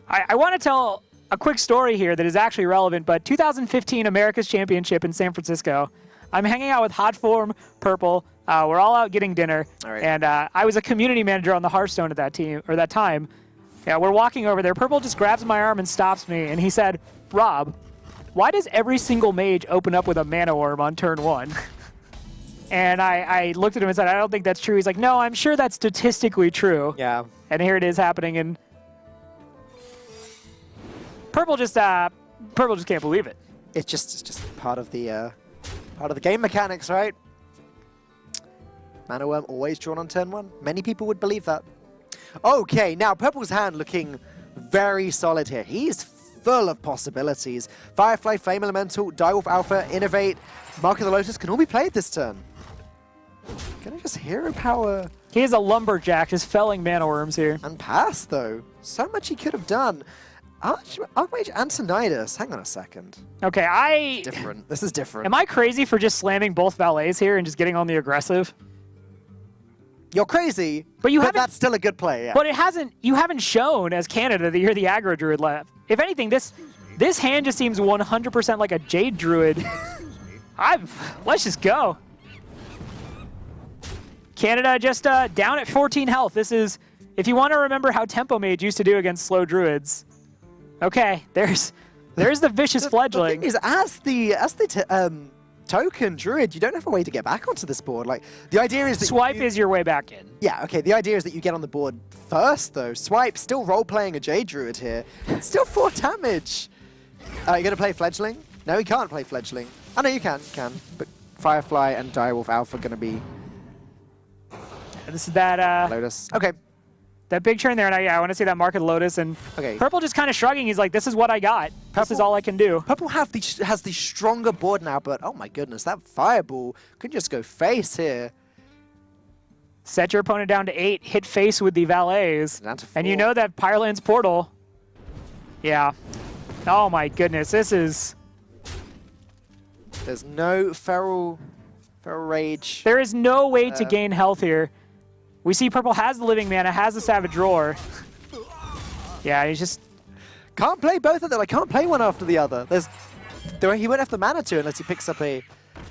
I want to tell a quick story here that is actually relevant, but 2015 America's Championship in San Francisco. I'm hanging out with Hot Form, Purple, We're all out getting dinner, All right. and I was a community manager on the Hearthstone at that time. Yeah, we're walking over there. Purple just grabs my arm and stops me, and he said, "Rob, why does every single mage open up with a mana worm on turn 1?" And I looked at him and said, "I don't think that's true." He's like, "No, I'm sure that's statistically true." Yeah. And here it is happening, and Purple just can't believe it. It's just part of the game mechanics, right? Mana Worm always drawn on turn 1. Many people would believe that. Okay, now Purple's hand looking very solid here. He's full of possibilities. Firefly, Flame Elemental, Direwolf Alpha, Innovate, Mark of the Lotus can all be played this turn. Can I just Hero Power? He is a lumberjack just felling mana worms here. And pass, though. So much he could have done. Archmage Antonidas. Hang on a second. Okay, Different. This is different. Am I crazy for just slamming both valets here and just getting on the aggressive? You're crazy, but that's still a good play. Yeah. But you haven't shown as Canada that you're the aggro druid left. If anything, this hand just seems 100% like a Jade druid. Let's just go. Canada just down at 14 health. This is, if you want to remember how Tempo Mage used to do against slow druids. Okay, there's the vicious fledgling. The thing is, as the token druid, you don't have a way to get back onto this board. Like, the idea is that Swipe is your way back in. Yeah, okay, the idea is that you get on the board first, though. Swipe, still role-playing a Jade druid here. Still 4 damage. Are you going to play Fledgling? No, he can't play Fledgling. Oh, no, you can. But Firefly and Direwolf Alpha are going to be... This is that... Lotus. Okay. That big turn there, and I want to see that Mark of the Lotus, and okay. Purple just kind of shrugging. He's like, this is what I got. This is all I can do. Purple has the stronger board now, but oh my goodness, that Fireball could just go face here. Set your opponent down to 8, hit face with the valets, and you know that Pyreland's Portal. Yeah. Oh my goodness, this is... There's no Feral Rage. There is no way to gain health here. We see Purple has the Living Mana, has the Savage Roar. Yeah, he's just... Can't play both of them. I can't play one after the other. He won't have the mana to unless he picks up an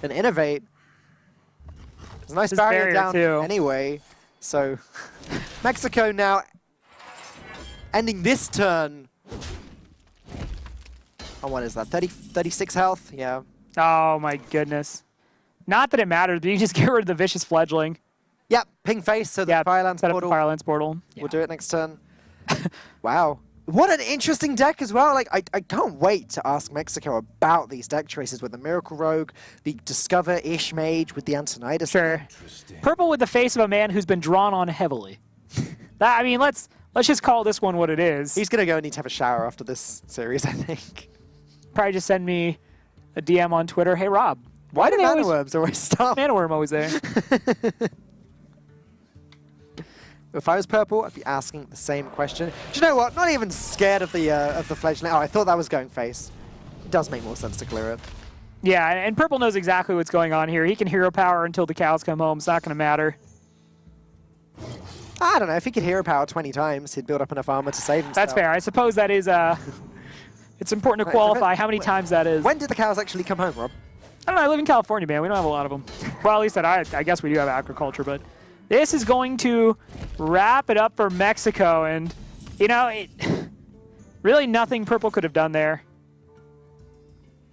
Innovate. There's a nice barrier down too. Anyway. So, Mexico now ending this turn. Oh, what is that? 36 health? Yeah. Oh my goodness. Not that it matters, but you just get rid of the Vicious Fledgling. Yep, ping face, so the Firelands Portal. Firelands Portal. We'll do it next turn. Wow. What an interesting deck as well. Like, I can't wait to ask Mexico about these deck choices with the Miracle Rogue, the Discover-ish Mage with the Antonidas. Sure. Purple with the face of a man who's been drawn on heavily. I mean, let's just call this one what it is. He's going to go and need to have a shower after this series, I think. Probably just send me a DM on Twitter. Hey, Rob. Why do Mana Worms always stop? Mana Worm always there. If I was Purple, I'd be asking the same question. Do you know what? Not even scared of the Fledgling. Oh, I thought that was going face. It does make more sense to clear it. Yeah, and Purple knows exactly what's going on here. He can hero power until the cows come home. It's not going to matter. I don't know. If he could hero power 20 times, he'd build up enough armor to save himself. That's fair. I suppose that is... it's important to qualify how many times that is. When did the cows actually come home, Rob? I don't know. I live in California, man. We don't have a lot of them. Well, at least I guess we do have agriculture, but... This is going to wrap it up for Mexico, and, you know, really nothing Purple could have done there.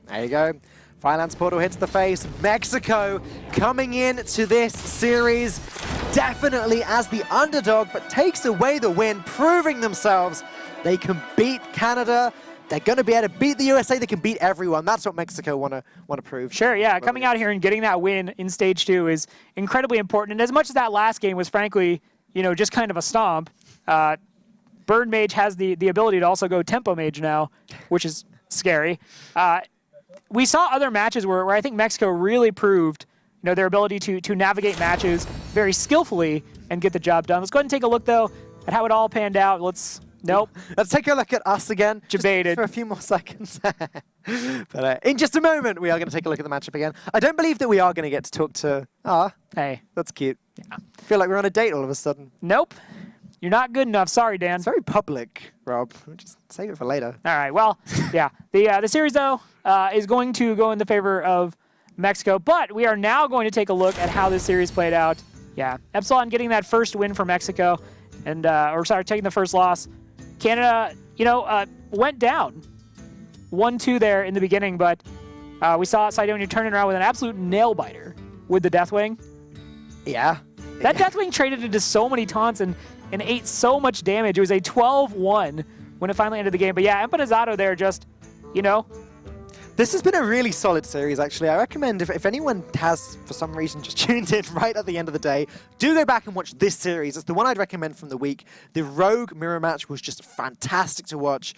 There you go. Firelands Portal hits the face. Mexico coming in to this series definitely as the underdog, but takes away the win, proving themselves they can beat Canada. They're going to be able to beat the USA. They can beat everyone. That's what Mexico want to prove. Sure, yeah. Coming out here and getting that win in Stage 2 is incredibly important. And as much as that last game was, frankly, you know, just kind of a stomp, Bird Mage has the ability to also go Tempo Mage now, which is scary. We saw other matches where I think Mexico really proved, you know, their ability to navigate matches very skillfully and get the job done. Let's go ahead and take a look, though, at how it all panned out. Nope. Let's take a look at us again. Debated. Just for a few more seconds. But in just a moment, we are going to take a look at the matchup again. I don't believe that we are going to get to talk to... Hey. That's cute. Yeah. I feel like we're on a date all of a sudden. Nope. You're not good enough. Sorry, Dan. It's very public, Rob. Just save it for later. All right. Well, yeah. The series, though, is going to go in the favor of Mexico. But we are now going to take a look at how this series played out. Yeah, Epsilon getting that first win for Mexico, and taking the first loss. Canada, went down 1-2 there in the beginning, but we saw Sidonia turn it around with an absolute nail-biter with the Deathwing. Yeah. That Deathwing traded into so many taunts and ate so much damage. It was a 12-1 when it finally ended the game. But yeah, Empanizado there just, This has been a really solid series, actually. I recommend if anyone has, for some reason, just tuned in right at the end of the day, do go back and watch this series. It's the one I'd recommend from the week. The Rogue mirror match was just fantastic to watch.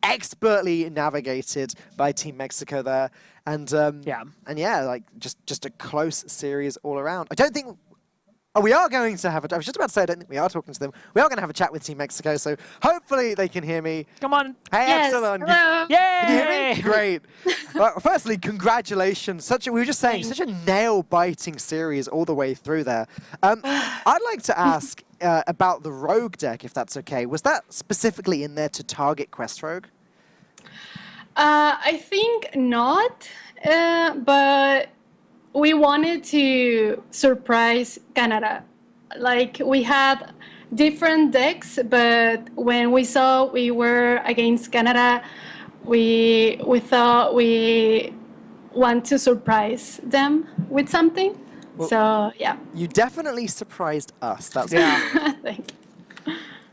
Expertly navigated by Team Mexico there. And just a close series all around. I don't think... Oh, we are going to have I was just about to say, I don't think we are talking to them. We are going to have a chat with Team Mexico, so hopefully they can hear me. Come on. Hey, Yes. Epsilon. Hello. Yay! Can you hear me? Great. Well, firstly, congratulations. We were just saying, such a nail-biting series all the way through there. I'd like to ask about the Rogue deck, if that's okay. Was that specifically in there to target Quest Rogue? I think not, but we wanted to surprise Canada. Like, we had different decks, but when we saw we were against Canada, we thought we want to surprise them with something. Well, so, yeah. You definitely surprised us. That's Thank you.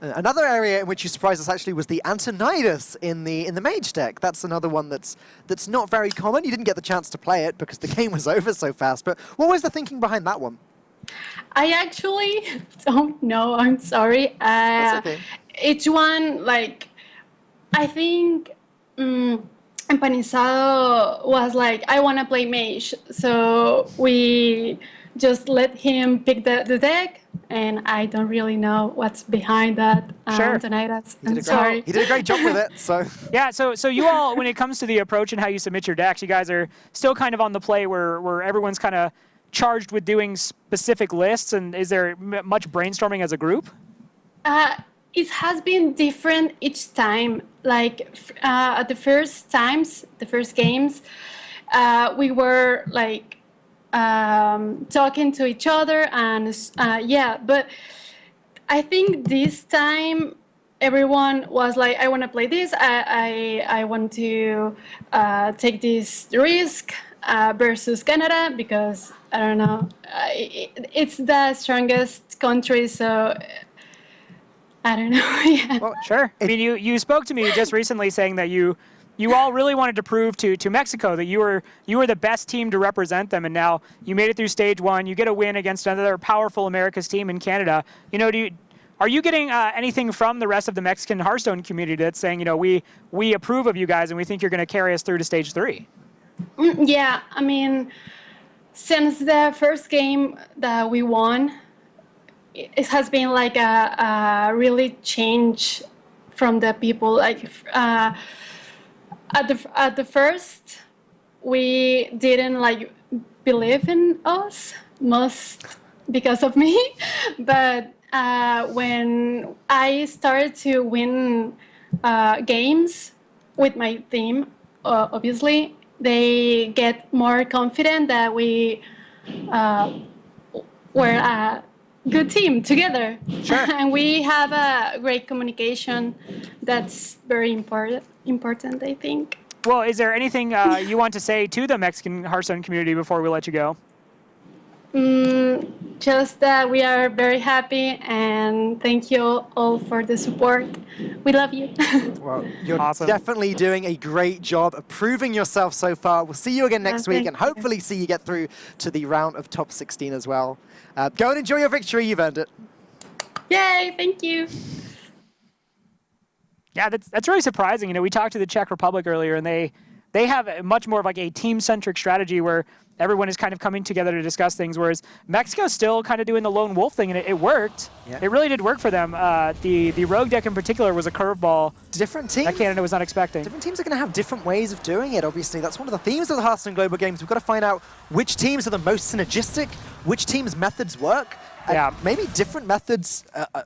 Another area in which you surprised us actually was the Antonidas in the mage deck. That's another one that's not very common. You didn't get the chance to play it because the game was over so fast. But what was the thinking behind that one? I actually don't know. I'm sorry. That's okay. Each one, I think Empanizado was like, I want to play mage. So we just let him pick the deck. And I don't really know what's behind that. Sure. Antonidas. He I'm did sorry. He did a great job with it. So Yeah, so you all, when it comes to the approach and how you submit your decks, you guys are still kind of on the play where everyone's kind of charged with doing specific lists, and is there much brainstorming as a group? It has been different each time. At the first games, we were talking to each other, and but I think this time everyone was like, I want to play this, I want to take this risk versus Canada, because I don't know, it's the strongest country, so I don't know. Yeah. Well, sure. I mean, you spoke to me just recently saying that you all really wanted to prove to Mexico that you were the best team to represent them, and now you made it through stage one. You get a win against another powerful America's team in Canada. Are you getting anything from the rest of the Mexican Hearthstone community that's saying, we approve of you guys and we think you're going to carry us through to stage 3? Yeah, I mean, since the first game that we won, it has been like a really change from the people. At the first, we didn't believe in us, most because of me. But when I started to win games with my team, obviously, they get more confident that we were a good team together. Sure. And we have a great communication. That's very important, I think. Well, is there anything you want to say to the Mexican Hearthstone community before we let you go? Just that we are very happy, and thank you all for the support. We love you. well, you're Awesome. definitely doing a great job of proving yourself so far. We'll see you again next week, thank and hopefully see you get through to the round of top 16 as well. Go and enjoy your victory. You've earned it. Yay, thank you. Yeah, that's really surprising. We talked to the Czech Republic earlier, and they have much more of a team-centric strategy where everyone is kind of coming together to discuss things, whereas Mexico's still kind of doing the lone wolf thing, and it worked. Yeah. It really did work for them. The Rogue deck in particular was a curveball Different teams. that Canada was not expecting. Different teams are going to have different ways of doing it, obviously. That's one of the themes of the Hearthstone Global Games. We've got to find out which teams are the most synergistic, which teams' methods work, And maybe different methods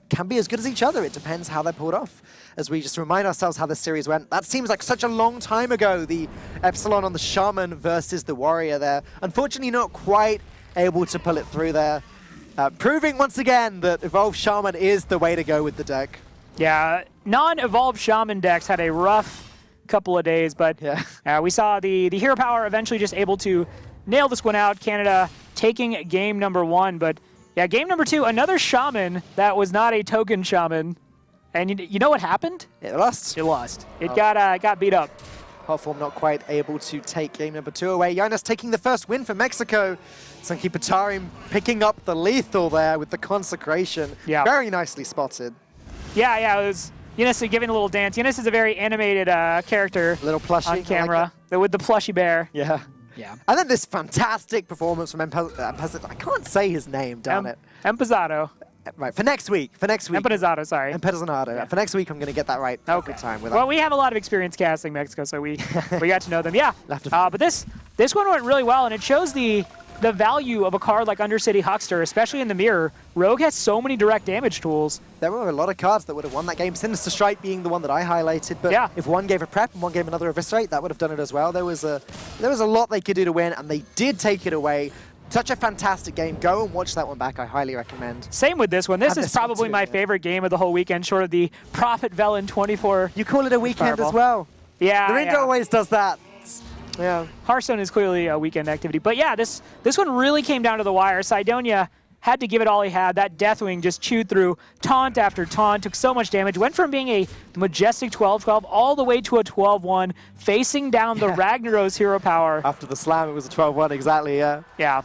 can be as good as each other. It depends how they're pulled off. As we just remind ourselves how this series went. That seems like such a long time ago, the Epsilon on the Shaman versus the Warrior there. Unfortunately, not quite able to pull it through there. Proving once again that Evolved Shaman is the way to go with the deck. Yeah, non-Evolved Shaman decks had a rough couple of days, but we saw the Hero Power eventually just able to nail this one out. Canada taking game number 1, but yeah, game number 2, another Shaman that was not a token Shaman. And you know what happened? It lost. It lost. It got beat up. Hotform not quite able to take game number 2 away. Jonas taking the first win for Mexico. Sanki Patarim picking up the lethal there with the consecration. Yeah. Very nicely spotted. Yeah, it was Jonas giving a little dance. Jonas is a very animated character. Little plushie on camera. With the plushy bear. Yeah. Yeah. And then this fantastic performance from I can't say his name, darn it. Empezado. Right, for next week. Empezado, sorry. Empezado. Yeah. For next week, I'm going to get that right every time. Well, we have a lot of experience casting Mexico, so we got to know them. Yeah. But this one went really well, and it shows the value of a card like Undercity Huckster, especially in the mirror. Rogue has so many direct damage tools. There were a lot of cards that would have won that game. Sinister Strike being the one that I highlighted, but if one gave a prep and one gave another eviscerate, that would have done it as well. There was a lot they could do to win, and they did take it away. Such a fantastic game. Go and watch that one back. I highly recommend. Same with this one. This is probably my favorite game of the whole weekend, short of the Prophet Velen 24. You call it a weekend as well. Yeah. The Rindo always does that. Yeah. Hearthstone is clearly a weekend activity. But yeah, this one really came down to the wire. Cydonia had to give it all he had. That Deathwing just chewed through taunt after taunt, took so much damage, went from being a majestic 12-12 all the way to a 12-1, facing down the Ragnaros Hero Power. After the slam, it was a 12-1, exactly, yeah. Yeah.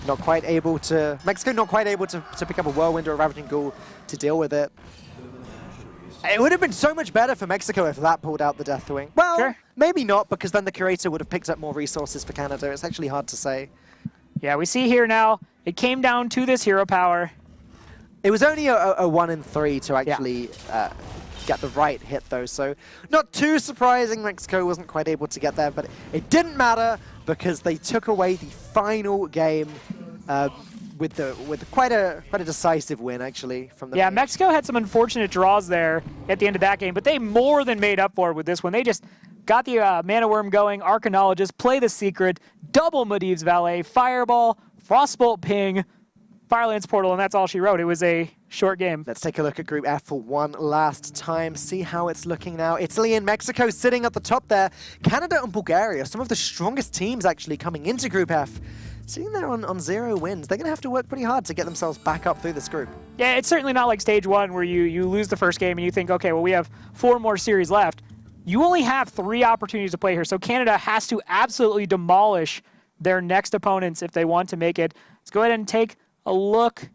Not quite able to... Mexico not quite able to pick up a Whirlwind or a Ravaging Ghoul to deal with it. It would have been so much better for Mexico if that pulled out the Deathwing. Well, maybe not, because then the Curator would have picked up more resources for Canada. It's actually hard to say. Yeah, we see here now, it came down to this Hero Power. It was only a 1 in 3 to actually get the right hit, though. So not too surprising Mexico wasn't quite able to get there, but it didn't matter because they took away the final game with quite a decisive win, actually. From the bench. Mexico had some unfortunate draws there at the end of that game, but they more than made up for it with this one. They just got the Mana Worm going, Arcanologist, Play the Secret, double Medivh's Valet, Fireball, Frostbolt Ping, Firelance Portal, and that's all she wrote. It was a short game. Let's take a look at Group F for one last time, see how it's looking now. Italy and Mexico sitting at the top there. Canada and Bulgaria, some of the strongest teams actually coming into Group F. Sitting there on 0 wins. They're going to have to work pretty hard to get themselves back up through this group. Yeah, it's certainly not like stage 1 where you lose the first game and you think, okay, well, we have 4 more series left. You only have 3 opportunities to play here, so Canada has to absolutely demolish their next opponents if they want to make it. Let's go ahead and take a look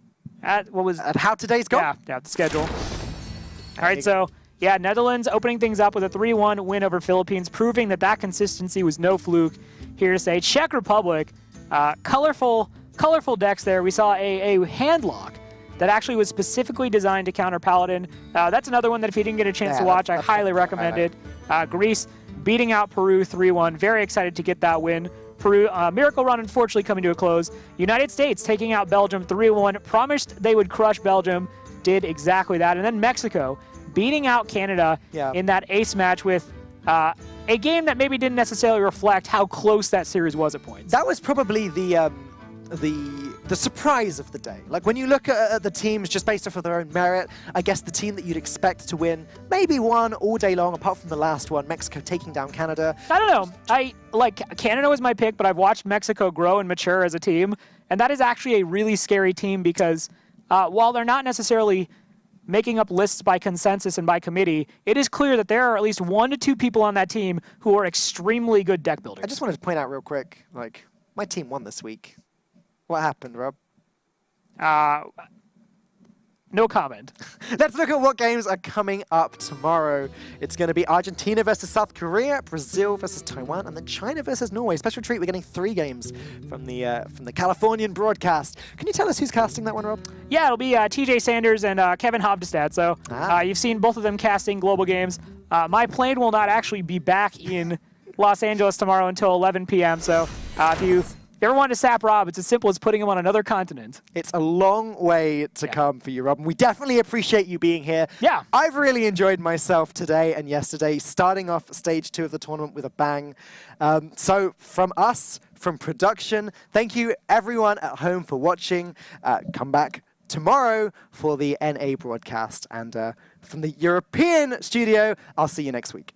at how today's gone. Yeah, the schedule. All right, so yeah, Netherlands opening things up with a 3-1 win over Philippines, proving that consistency was no fluke. Here to say, Czech Republic, colorful decks there. We saw a handlock that actually was specifically designed to counter Paladin. That's another one that if you didn't get a chance to watch, I highly recommend it. Greece beating out Peru 3-1. Very excited to get that win. Peru, miracle run unfortunately coming to a close. United States taking out Belgium 3-1. Promised they would crush Belgium. Did exactly that. And then Mexico beating out Canada in that ace match with a game that maybe didn't necessarily reflect how close that series was at points. That was probably the surprise of the day. Like when you look at the teams just based off of their own merit, I guess the team that you'd expect to win maybe won all day long, apart from the last one, Mexico taking down Canada. I don't know. Canada was my pick, but I've watched Mexico grow and mature as a team, and that is actually a really scary team because while they're not necessarily making up lists by consensus and by committee, it is clear that there are at least 1 to 2 people on that team who are extremely good deck builders. I just wanted to point out real quick, my team won this week. What happened, Rob? No comment. Let's look at what games are coming up tomorrow. It's going to be Argentina versus South Korea, Brazil versus Taiwan, and then China versus Norway. Special treat, we're getting 3 games from the Californian broadcast. Can you tell us who's casting that one, Rob? Yeah, it'll be TJ Sanders and Kevin Hobdestad. So you've seen both of them casting global games. My plane will not actually be back in Los Angeles tomorrow until 11 p.m. So if you If you ever want to sap Rob, it's as simple as putting him on another continent. It's a long way to come for you, Rob. And we definitely appreciate you being here. Yeah. I've really enjoyed myself today and yesterday, starting off stage 2 of the tournament with a bang. So from us, from production, thank you everyone at home for watching. Come back tomorrow for the NA broadcast. And from the European studio, I'll see you next week.